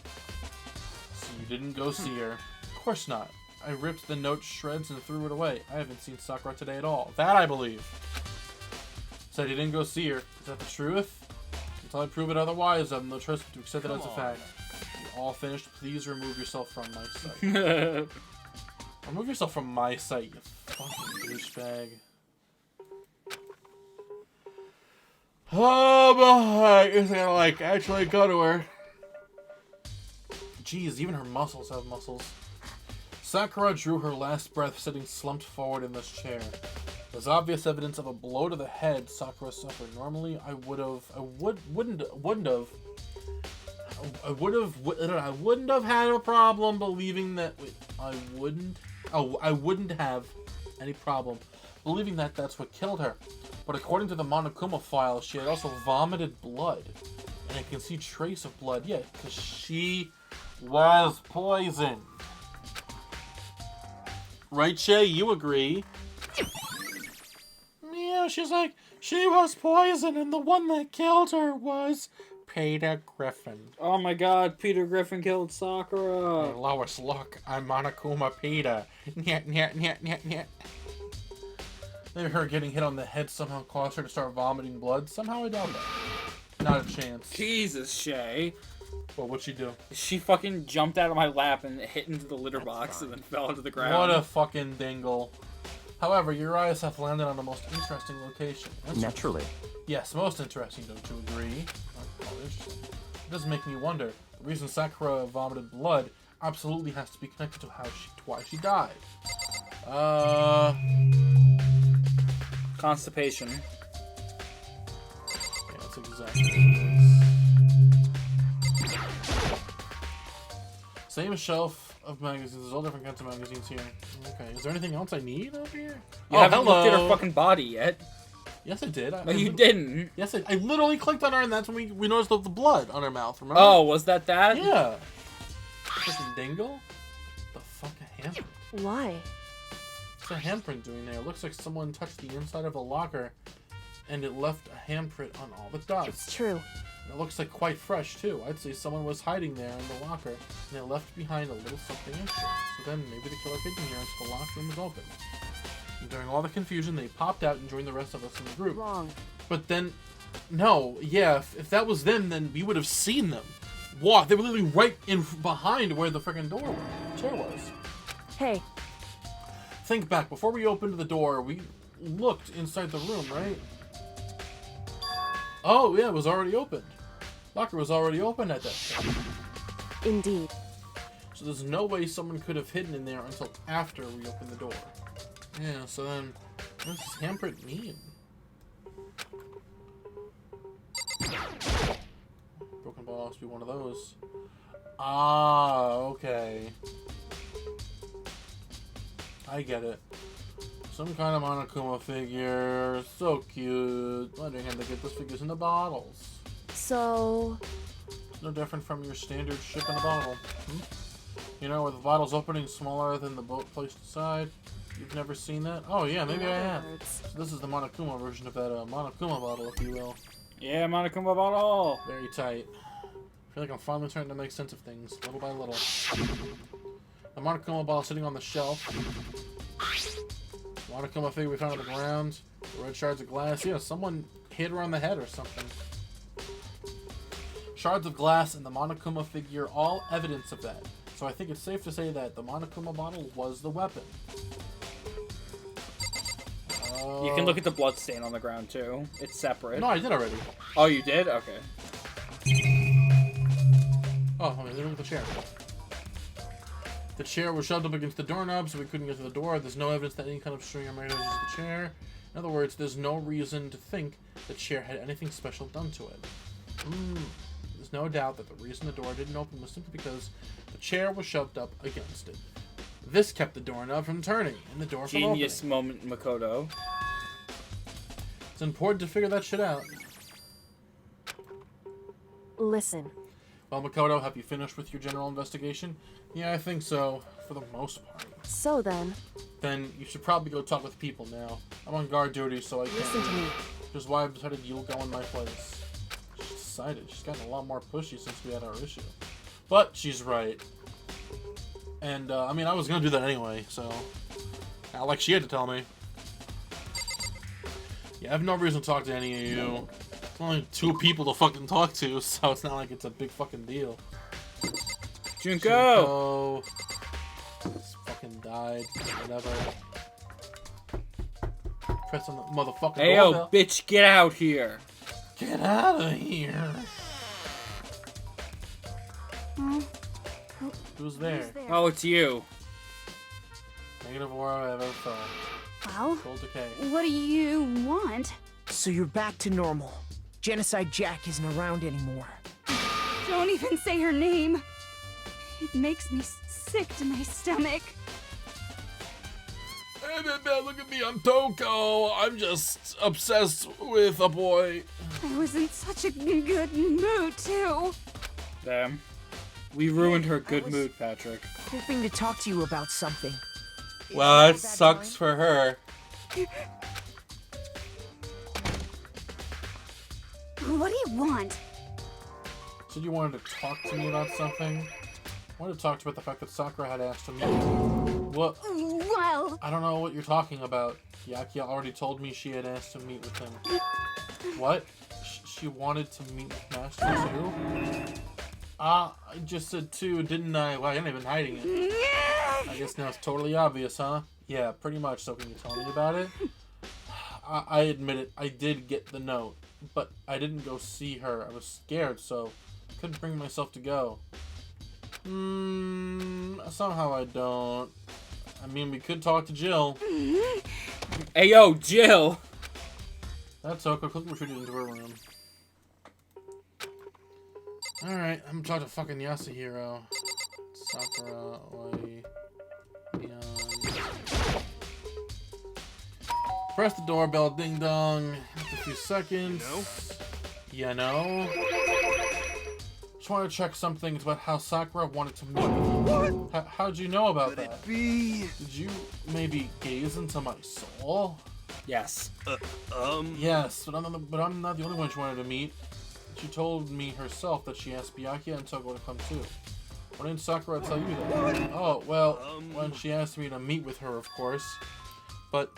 So you didn't go see her. Of course not. I ripped the note shreds and threw it away. I haven't seen Sakura today at all. That I believe. Said he didn't go see her. Is that the truth? Until I prove it otherwise, I have no choice but to accept it as a fact. You all finished. Please remove yourself from my sight. Remove yourself from my sight, you fucking douchebag. Oh boy, is gonna like actually go to her. Jeez, even her muscles have muscles. Sakura drew her last breath, sitting slumped forward in this chair. There's obvious evidence of a blow to the head Sakura suffered. Normally, I wouldn't have had a problem believing that. Wait, I wouldn't have any problem believing that that's what killed her. But according to the Monokuma file, she had also vomited blood, and I can see trace of blood. Yeah, because she was poisoned. Right, Shay? You agree? Yeah, she's like, she was poisoned, and the one that killed her was Peter Griffin. Oh my god, Peter Griffin killed Sakura. Hey, Lois, look, I'm Monokuma Peter. Nyet. Maybe her getting hit on the head somehow caused her to start vomiting blood. Somehow I doubt that. Not a chance. Jesus, Shay. Well, what'd she do? She fucking jumped out of my lap and hit into the litter box and then fell into the ground. What a fucking dingle. However, your eyes have landed on the most interesting location. Naturally. Yes, most interesting, don't you agree? Oh, interesting. It does make me wonder. The reason Sakura vomited blood absolutely has to be connected to why she died. Constipation. Yeah, that's exactly what it is. Same shelf of magazines. There's all different kinds of magazines here. Okay, is there anything else I need over here? You haven't looked at her fucking body yet. Yes, I did. No, you didn't. Yes, I literally clicked on her, and that's when we noticed the blood on her mouth. Remember? Oh, was that? Yeah. Freaking dingle. The fuck a handprint. Why? What's a handprint doing there? It looks like someone touched the inside of a locker, and it left a handprint on all the dust. It's true. It looks like quite fresh, too. I'd say someone was hiding there in the locker, and they left behind a little something extra. So then maybe the killer hid in here until the locker room was open. And during all the confusion, they popped out and joined the rest of us in the group. Wrong. But then, no, yeah, if that was them, then we would have seen them. Walk. They were literally right in behind where the freaking chair was. Hey, Think back. Before we opened the door, we looked inside the room, right? Oh, yeah, it was already opened. Locker was already open at that time. indeed. So there's no way someone could have hidden in there until after we opened the door. Yeah, so then, what does this handprint mean? Broken ball must be one of those. Ah, okay. I get it. Some kind of Monokuma figure. So cute. Wondering how they get those figures in the bottles. So, No different from your standard ship in a bottle. You know, where the bottle's opening smaller than the boat placed inside. You've never seen that? Oh yeah, maybe I have. words. So this is the Monokuma version of that Monokuma bottle, if you will. Yeah, Monokuma bottle. Very tight. I feel like I'm finally starting to make sense of things, little by little. The Monokuma bottle sitting on the shelf. Monokuma figure we found on the ground. The red shards of glass. Yeah, someone hit her on the head or something. Shards of glass and the Monokuma figure, all evidence of that. So I think it's safe to say that the Monokuma bottle was the weapon. You can look at the blood stain on the ground too. It's separate. No, I did already. Oh, you did? Okay. Oh, let me look at the chair. The chair was shoved up against the doorknob, so we couldn't get to the door. There's no evidence that any kind of string or magnet used the chair. In other words, there's no reason to think the chair had anything special done to it. There's no doubt that the reason the door didn't open was simply because the chair was shoved up against it. This kept the doorknob from turning and the door from opening. Genius moment, Makoto. It's important to figure that shit out. Listen. Well, Makoto, have you finished with your general investigation? Yeah, I think so, for the most part. So then, Then you should probably go talk with people now. I'm on guard duty, so I can't. listen to me. Which is why I've decided you'll go in my place. She's decided. She's gotten a lot more pushy since we had our issue. But she's right. And, I mean, I was gonna do that anyway, so... Not like she had to tell me. Yeah, I have no reason to talk to any of you. It's only 2 people to fucking talk to, so it's not like it's a big fucking deal. Junko! Just fucking died. Whatever. Press on the motherfucking Ayo, doorbell. bitch, get out here! Get out of here! Who's there? Oh, it's you. Negative aura I've ever felt. Well, Cold decay. what do you want? So you're back to normal. Genocide Jack isn't around anymore. Don't even say her name. It makes me sick to my stomach. Hey, look at me, I'm Toko. I'm just obsessed with a boy. I was in such a good mood, too. Damn. We ruined her good was- mood, Patrick. Hoping to talk to you about something. Well, that sucks for her. What do you want? Said you wanted to talk to me about something? I wanted to talk to you about the fact that Sakura had asked to meet. What? Well, I don't know what you're talking about. Byakuya already told me she had asked to meet with him. What? She wanted to meet with Master too? I just said two, didn't I? Well, I haven't been hiding it. I guess now it's totally obvious, huh? Yeah, pretty much. So can you tell me about it? I admit it, I did get the note, but I didn't go see her. I was scared, so I couldn't bring myself to go. Somehow I don't. I mean, we could talk to Jill. Ayo, Jill! That's okay. Quickly retreated into her room. Alright, I'm gonna talk to fucking Yasuhiro. Sakura, Oi, Leon. Press the doorbell, ding dong. Just a few seconds. You know? Just want to check some things about how Sakura wanted to meet with you. How'd you know about that? Did you maybe gaze into my soul? Yes. Yes, but I'm not the only one she wanted to meet. She told me herself that she asked Byakuya and Toko to come too. Why didn't Sakura tell you that? Oh, well, when she asked me to meet with her, of course. But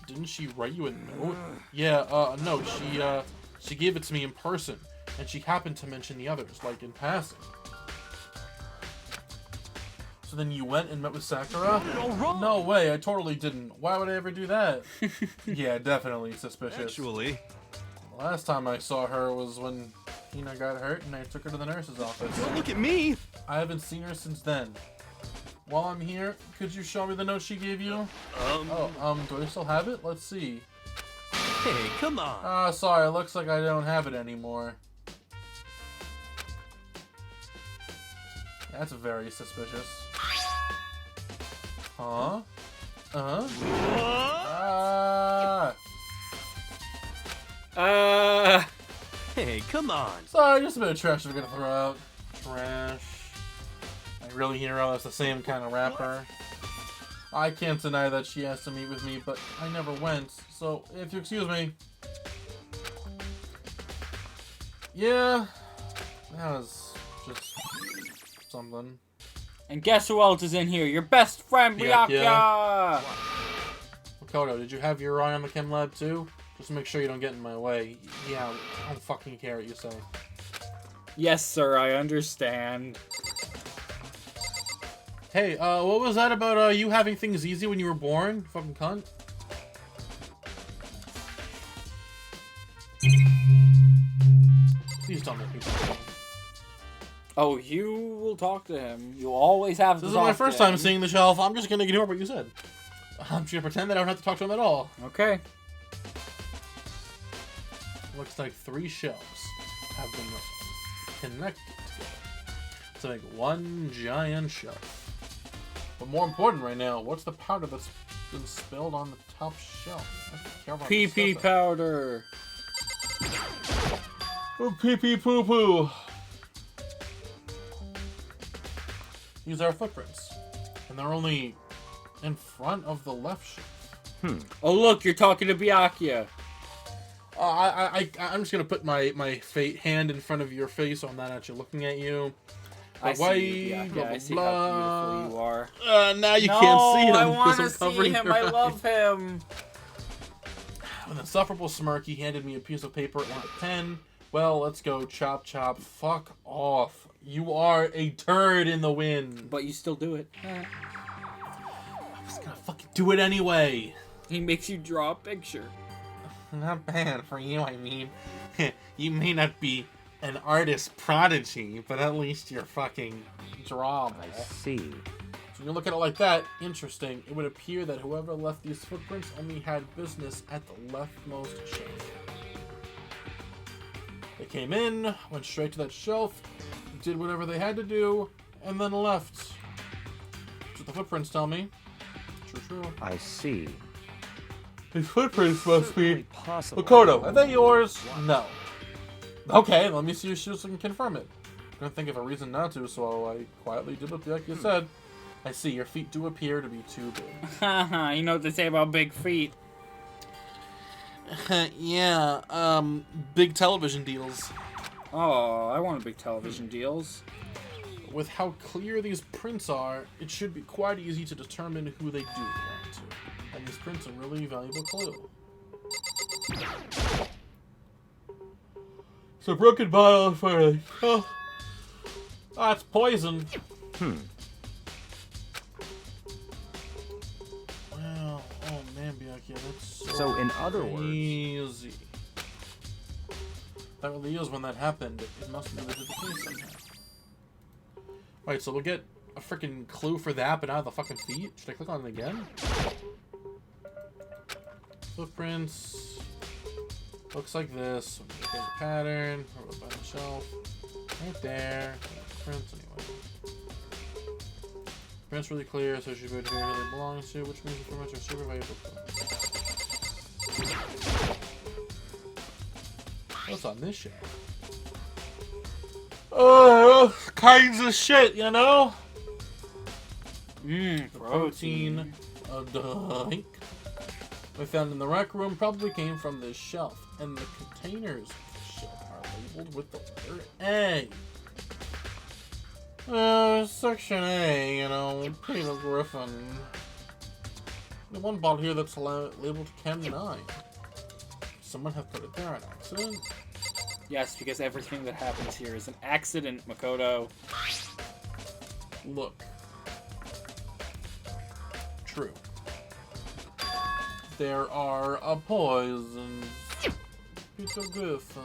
didn't she write you a note? Yeah, a note. She gave it to me in person, and she happened to mention the others, like in passing. So then you went and met with Sakura? No way, I totally didn't. Why would I ever do that? Yeah, definitely suspicious. Actually, The last time I saw her was when Hina got hurt and I took her to the nurse's office. don't look at me. I haven't seen her since then. While I'm here, could you show me the note she gave you? Do I still have it? Let's see. Hey, come on. Ah, sorry, it looks like I don't have it anymore. That's very suspicious. Huh? Hey, come on. Sorry, just a bit of trash we're gonna throw out. Trash. I really hear that's the same kind of rapper. I can't deny that she asked to meet with me, but I never went, so if you excuse me. Yeah, that was just something. And guess who else is in here? Your best friend, Byakuya! Makoto, did you have your eye on the chem lab too? Just make sure you don't get in my way. Yeah, I don't fucking care what you say. Yes, sir, I understand. Hey, what was that about you having things easy when you were born? Fucking cunt. Please don't make me talk. Oh, you will talk to him. You always have to This is talk my to first him. time seeing the shelf. I'm just gonna ignore what you said. I'm just gonna pretend that I don't have to talk to him at all. Okay. Looks like 3 shelves have been connected together to make one giant shelf. But more important right now, what's the powder that's been spilled on the top shelf? Pee-pee powder. Oh, pee-pee poo-poo. These are footprints, and they're only in front of the left shelf. Oh, look, you're talking to Byakuya. I'm just gonna put my hand in front of your face. So I'm not actually looking at you. I Why? see you, Byakuya. I see how beautiful you are. Now you can't see him. I want to because I'm covering see him. your I eyes. love him. With an insufferable smirk, he handed me a piece of paper and a pen. Well, let's go, chop chop. Fuck off. You are a turd in the wind. But you still do it. I'm just gonna fucking do it anyway. He makes you draw a picture. Not bad for you, I mean. You may not be an artist prodigy, but at least you're fucking drawable. I see. So when you look at it like that, interesting. It would appear that whoever left these footprints only had business at the leftmost shelf. They came in, went straight to that shelf, did whatever they had to do, and then left. That's what the footprints tell me. True. I see. These footprints must be... Possible. Makoto, are they yours? No. Okay, let me see your shoes so I can confirm it. I couldn't think of a reason not to, so I quietly did what Byakuya said. I see, your feet do appear to be too big. Haha, you know what they say about big feet. Yeah, big television deals. Oh, I want big television deals. With how clear these prints are, it should be quite easy to determine who they do belong to. And these prints are really valuable clue. It's a broken bottle of fire. Oh, that's poison. Wow. Oh man, Byakuya, that's So in other words, crazy. That really is when that happened. It must be related to the case somehow. Right, so we'll get a freaking clue for that, but not the fucking feet. Should I click on it again? Footprints. Looks like this. There's a pattern. Or by the shelf. Right there. Prints anyway. Print's really clear, so it should be able to hear who they belong to, which means it's pretty much a super valuable clue. What's on this shelf? Oh, kinds of shit, you know? The protein drink we found in the rec room probably came from this shelf, and the containers of the shelf are labeled with the letter A. Section A, you know, Peter Griffin. The one bottle here that's labeled Chem 9. Someone have put it there on accident? Yes, because everything that happens here is an accident, Makoto. Look. True. There are poisons. Peter Griffin.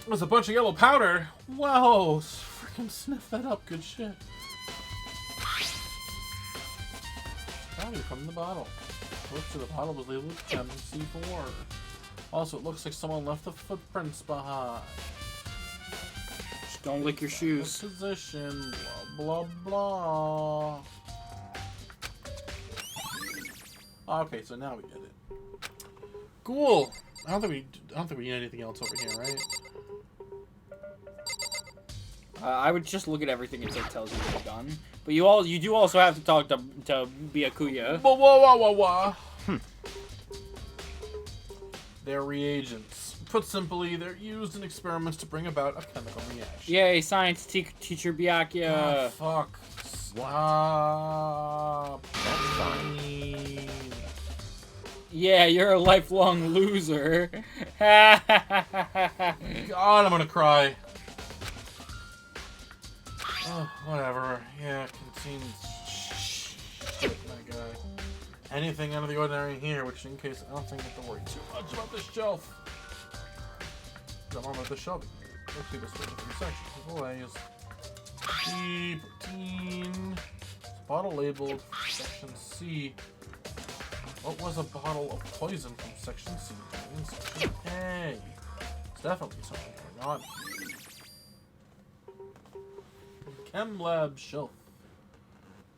There's a bunch of yellow powder. Wow, freaking sniff that up. Good shit. Probably from the bottle. Looks like the bottle was labeled Chem C4. Also, it looks like someone left the footprints behind. Just don't lick your shoes. Position. Blah blah blah. Okay, so now we get it. Cool. I don't think we need anything else over here, right? I would just look at everything until it tells you you're done. But you do also have to talk to Byakuya. Whoa. They're reagents. Put simply, they're used in experiments to bring about a chemical reaction. Yay, science teacher Byakuya. Oh, fuck. Stop. That's fine. Yeah, you're a lifelong loser. God, I'm gonna cry. Oh, whatever. Yeah, contains shit, my guy. Anything out of the ordinary here, which in case I don't think I have to worry too much about this shelf. Don't worry about the shelf. Let's see this way from section. Boys. C, protein. Bottle labeled section C. What was a bottle of poison from section C in section A? It's definitely something going on. Chem Lab shelf.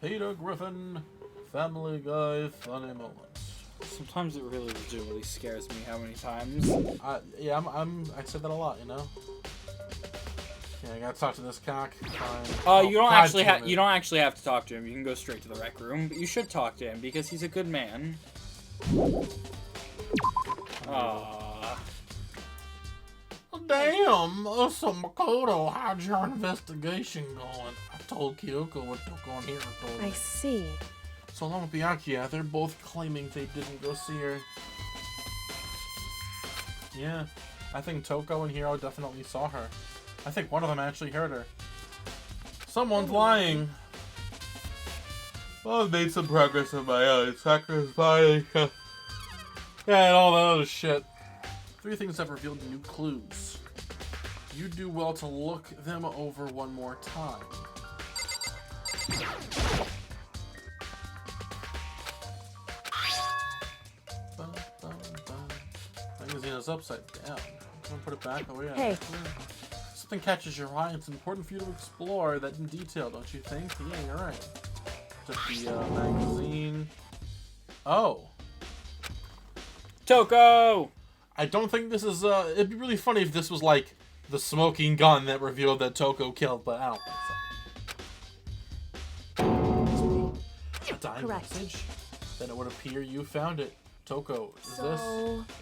Peter Griffin, Family Guy, funny moments. Sometimes it really legitimately scares me how many times. Yeah, I said that a lot, you know. Yeah, I gotta talk to this cock. Fine. You don't actually have to talk to him. You can go straight to the rec room, but you should talk to him because he's a good man. Aww. Damn! So Makoto, how's your investigation going? I told Kyoko what took on here. I see. So along with Byakuya, they're both claiming they didn't go see her. Yeah, I think Toko and Hiro definitely saw her. I think one of them actually heard her. Someone's lying. Well, I've made some progress in my eyes. Sakura's body. Yeah, and all that other shit. 3 things have revealed new clues. You do well to look them over one more time. Magazine is upside down. I'm gonna put it back. Oh yeah. Hey. Something catches your eye. It's important for you to explore that in detail, don't you think? Yeah, you're right. Just the magazine. Oh. Toko! I don't think this is, it'd be really funny if this was like the smoking gun that revealed that Toko killed, but I don't think so. A dying message? Then it would appear you found it. Toko, is this?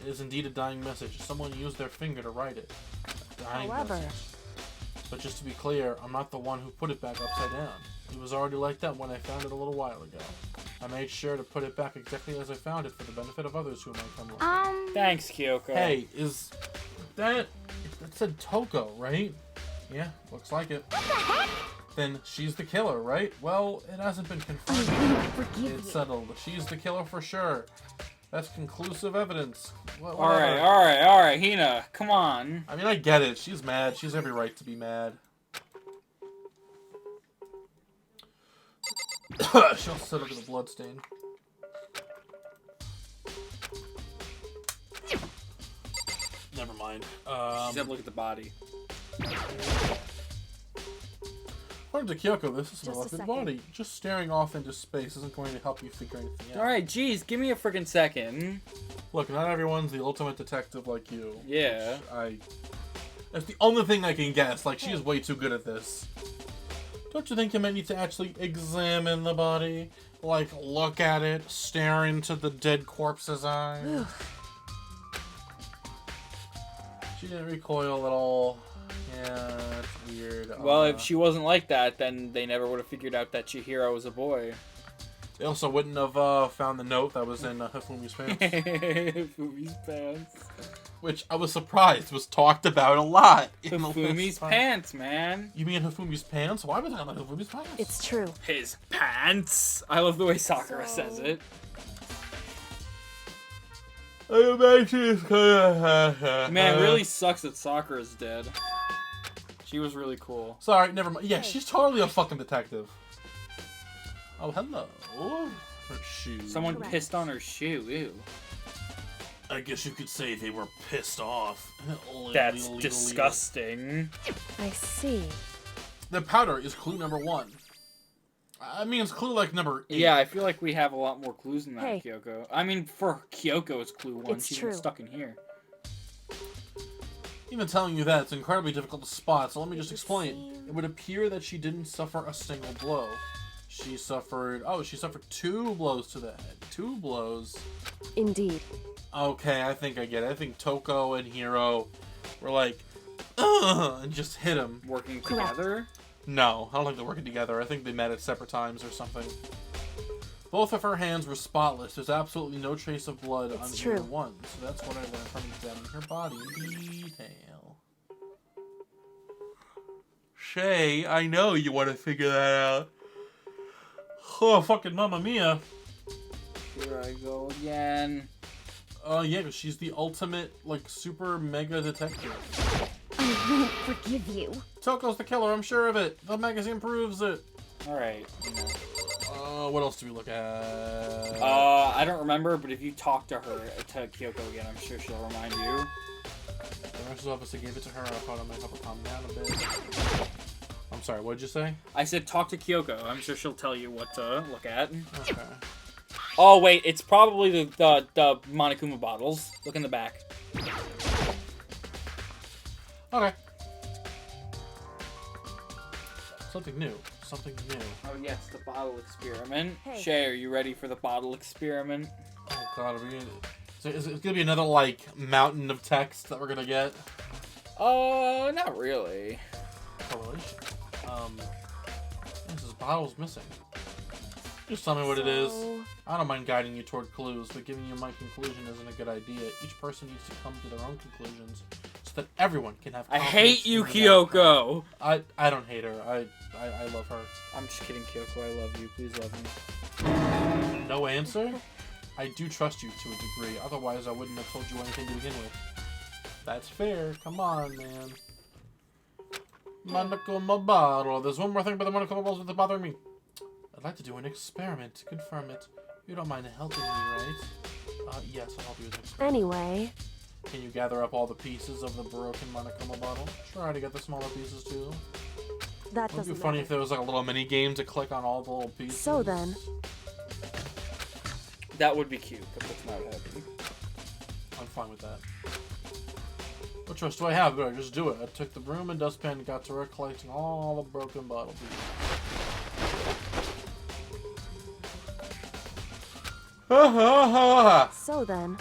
It is indeed a dying message. Someone used their finger to write it. A dying message. But just to be clear, I'm not the one who put it back upside down. It was already like that when I found it a little while ago. I made sure to put it back exactly as I found it for the benefit of others who might come along. Thanks, Kyoko. Hey, is that said Toko, right? Yeah, looks like it. What the heck? Then she's the killer, right? Well, it hasn't been confirmed. It's settled. She's the killer for sure. That's conclusive evidence. Alright, Hina, come on. I mean, I get it. She's mad. She's every right to be mad. She'll sit under the bloodstain. Never mind. She's have a look at the body. According to Kyoko, this is Just an a elected second. body. Just staring off into space isn't going to help you figure anything out. Alright, geez, give me a freaking second. Look, not everyone's the ultimate detective like you. Yeah. That's the only thing I can guess. Like, she is way too good at this. Don't you think you might need to actually examine the body? Like, look at it, stare into the dead corpse's eyes? She didn't recoil at all. Yeah, that's weird. Well, if she wasn't like that, then they never would have figured out that Chihiro was a boy. They also wouldn't have found the note that was in Hifumi's pants. Fumi's pants. Which I was surprised was talked about a lot. In the Fumi's last time. pants, man. You mean Hifumi's pants? Why was I on Hifumi's pants? It's true. His pants. I love the way Sakura says it. Man, Man, it really sucks that Sakura's dead. She was really cool. Sorry, never mind. Yeah, she's totally a fucking detective. Oh, hello. Her shoe. Someone Correct. pissed on her shoe. Ew. I guess you could say they were pissed off. That's disgusting. I see. The powder is clue number 1. I mean, it's clue like number 8. Yeah, I feel like we have a lot more clues than that, Hey. Kyoko. I mean, for Kyoko, it's clue 1. It's She's true. been stuck in here. Even telling you that, it's incredibly difficult to spot, so let me just explain. It would appear that she didn't suffer a single blow. She suffered 2 blows to the head. 2 blows. Indeed. Okay, I think I get it. I think Toko and Hiro were like, ugh, and just hit him. Working Correct. together? No, I don't think they're working together. I think they met at separate times or something. Both of her hands were spotless. There's absolutely no trace of blood on true. either one. So that's what I learned from examining her body in detail. Shay, I know you want to figure that out. Oh, fucking Mamma Mia. Here I go again. Yeah, because she's the ultimate, like, super mega detective. I won't forgive you. Toko's the killer, I'm sure of it. The magazine proves it. Alright. What else do we look at? I don't remember, but if you talk to her, to Kyoko again, I'm sure she'll remind you. The nurse's office, I gave it to her. I thought I might help her calm down a bit. I'm sorry, what'd you say? I said talk to Kyoko. I'm sure she'll tell you what to look at. Okay. Oh, wait, it's probably the Monokuma bottles. Look in the back. Okay. Something new. Something new. Oh, yes, the bottle experiment. Hey. Shay, are you ready for the bottle experiment? Oh god, are we gonna... So is it gonna be another, like, mountain of text that we're gonna get? Not really. Correlation. This bottle's missing. Just tell me what it is. So, I don't mind guiding you toward clues, but giving you my conclusion isn't a good idea. Each person needs to come to their own conclusions so that everyone can have I confidence hate you, in the outcome. Kyoko! I don't hate her. I love her. I'm just kidding, Kyoko. I love you. Please love me. No answer? I do trust you to a degree. Otherwise, I wouldn't have told you anything to begin with. That's fair. Come on, man. Monokuma bottle. There's one more thing about the Monokuma bottles that's bothering me. I'd like to do an experiment to confirm it. You don't mind helping me, right? Yes, I'll help you with an experiment. anyway, Can you gather up all the pieces of the broken Monokuma bottle? Try to get the smaller pieces too. that It would be doesn't funny matter. if there was like a little mini game to click on all the little pieces. So then, That would be cute, but that's not happening. I'm fine with that. What choice do I have? Good, I just do it. I took the broom and dustpan and got to work collecting all the broken bottle pieces. so then,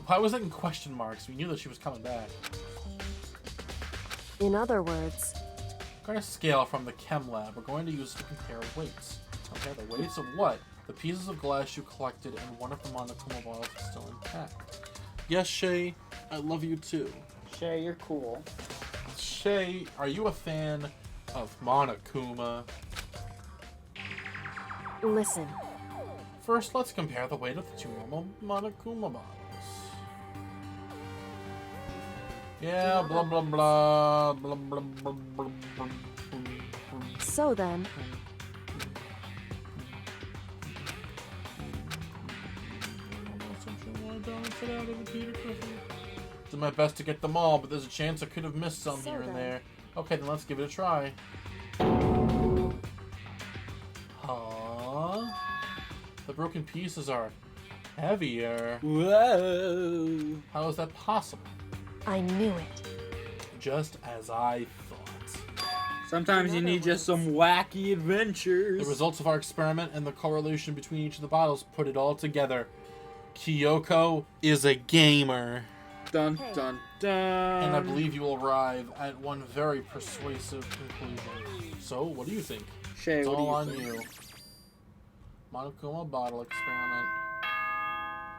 Why was it in question marks? We knew that she was coming back. in other words, Got a scale from the chem lab. We're going to use it to compare weights. Compare the weights of what? The pieces of glass you collected and one of the Monokuma bottles is still intact. Yes, Shay, I love you too. Shay, you're cool. Shay, are you a fan of Monokuma? listen, First, let's compare the weight of the two normal Monokuma bottles. Yeah, blah blah blah, blah blah blah blah blah. so then, Did my best to get them all, but there's a chance I could have missed some So here and then. there. Okay, then let's give it a try. broken pieces are heavier. Whoa. How is that possible? I knew it. Just as I thought. Sometimes you need just some wacky adventures. The results of our experiment and the correlation between each of the bottles put it all together. Kyoko is a gamer. Dun dun dun. And I believe you will arrive at one very persuasive conclusion. So, what do you think? Shay, It's what do all you on think? you. Monokuma bottle experiment.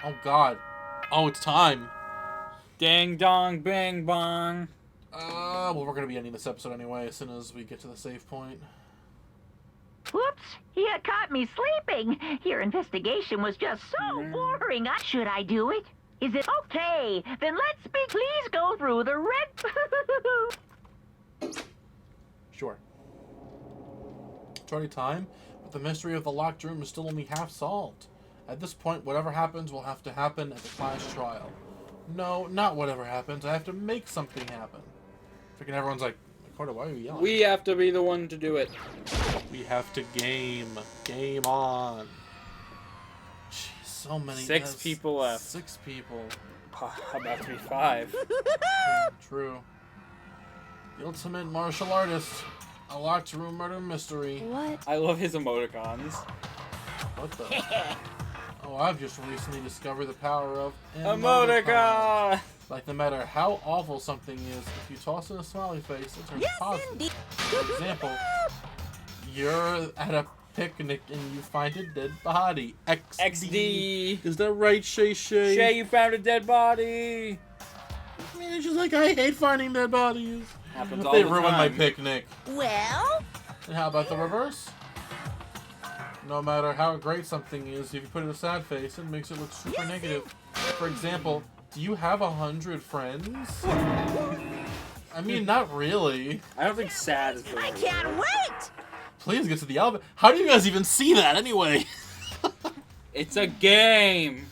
Oh god. Oh, it's time. Ding dong bang bong. Well, we're gonna be ending this episode anyway as soon as we get to the save point. Whoops, you caught me sleeping. Your investigation was just so boring. Should I do it? Is it okay? Then please go through the red... Sure. It's already time, but the mystery of the locked room is still only half solved. At this point, whatever happens will have to happen at the class trial. No, not whatever happens. I have to make something happen. Freaking everyone's like, Dakota, why are you yelling? We have to be the one to do it. We have to game. Game on. Jeez, so many. 6 people left. 6 people. How about to be 5? True. The ultimate martial artist. A locked room murder mystery. What? I love his emoticons. What the? Oh, I've just recently discovered the power of Emoticon! Like, no matter how awful something is, if you toss in a smiley face, it turns positive. For example, you're at a picnic and you find a dead body. XD. Is that right, Shay? Shay, you found a dead body! I mean, it's just like, I hate finding dead bodies. Happens all They the ruined my time. picnic. Well? And how about the reverse? No matter how great something is, if you put in a sad face, it makes it look super negative. For example, do you have 100 friends? I mean, not really. I don't think sad is the I word. can't wait! Please get to the elevator. How do you guys even see that anyway? It's a game!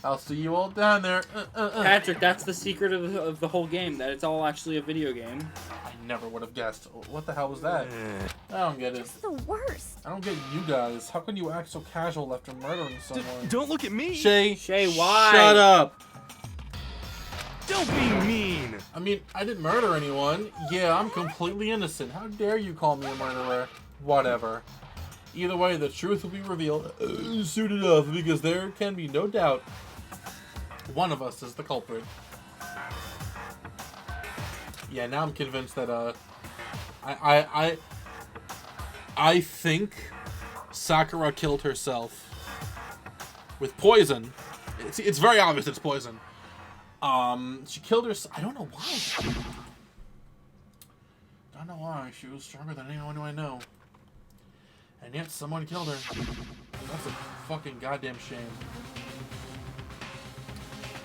I'll see you all down there. Patrick, that's the secret of the whole game, that it's all actually a video game. I never would have guessed. What the hell was that? I don't get it. It's the worst. I don't get you guys. How can you act so casual after murdering someone? Don't look at me. Shay, why? Shut up. Don't be mean. I mean, I didn't murder anyone. Yeah, I'm completely innocent. How dare you call me a murderer? Whatever. Either way, the truth will be revealed soon enough, because there can be no doubt one of us is the culprit. Yeah, now I'm convinced that I think Sakura killed herself with poison. It's very obvious it's poison. She killed herself. I don't know why. Don't know why. She was stronger than anyone who I know. And yet someone killed her. That's a fucking goddamn shame.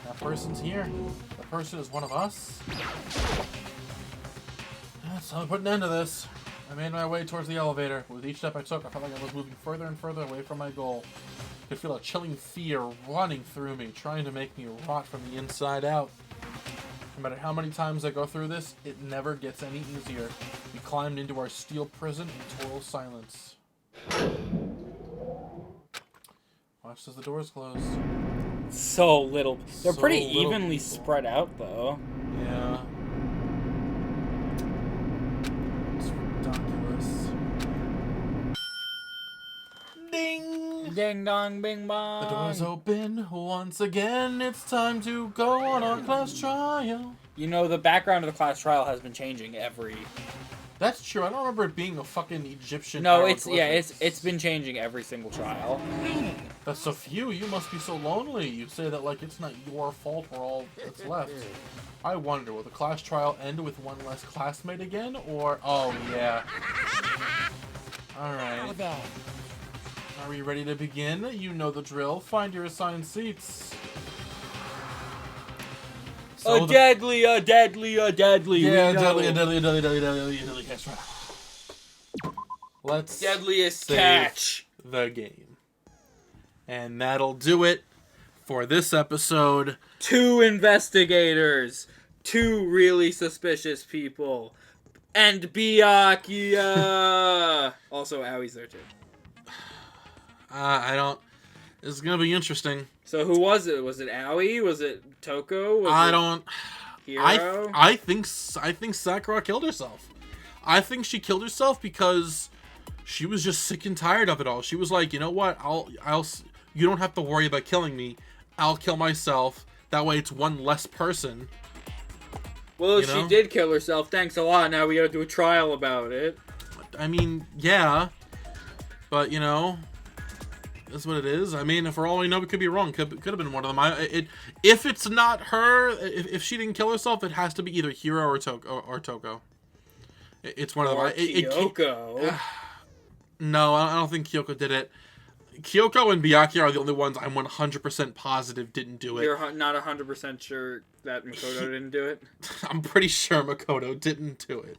That person's here. That person is one of us. So I'm putting an end to this. I made my way towards the elevator. With each step I took, I felt like I was moving further and further away from my goal. I could feel a chilling fear running through me, trying to make me rot from the inside out. No matter how many times I go through this, it never gets any easier. We climbed into our steel prison in total silence. Watch as the doors close. So little. They're So pretty little evenly people. spread out, though. Yeah. It's ridiculous. Ding! Ding dong, bing bong. The doors open once again. It's time to go on our class trial. You know, the background of the class trial has been changing every. That's true. I don't remember it being a fucking Egyptian. No, it's hieroglyphics. been changing every single trial. That's so few. You must be so lonely. You say that like it's not your fault we're all that's left. I wonder, will the class trial end with one less classmate again, or oh yeah. All right. Are we ready to begin? You know the drill. Find your assigned seats. So A deadly. Yeah, we deadly, know. deadly catch. Let's Deadliest save catch. the game. And that'll do it for this episode. 2 investigators. 2 really suspicious people. And Byakuya. Also, Awie's there too. I don't... It's gonna be interesting. So who was it? Was it Aoi? Was it Toko? Was I it don't. Hiro? I think Sakura killed herself. I think she killed herself because she was just sick and tired of it all. She was like, you know what? You don't have to worry about killing me. I'll kill myself. That way, it's one less person. Well, you know? she did kill herself. Thanks a lot. Now we gotta do a trial about it. I mean, yeah, but you know, that's what it is. I mean, for all we know, it could be wrong. Could have been one of them. If it's not her, if she didn't kill herself, it has to be either Hiro or Toko. It's one of them. Or Kyoko. No, I don't think Kyoko did it. Kyoko and Byakuya are the only ones I'm 100% positive didn't do it. You're not 100% sure that Makoto didn't do it? I'm pretty sure Makoto didn't do it.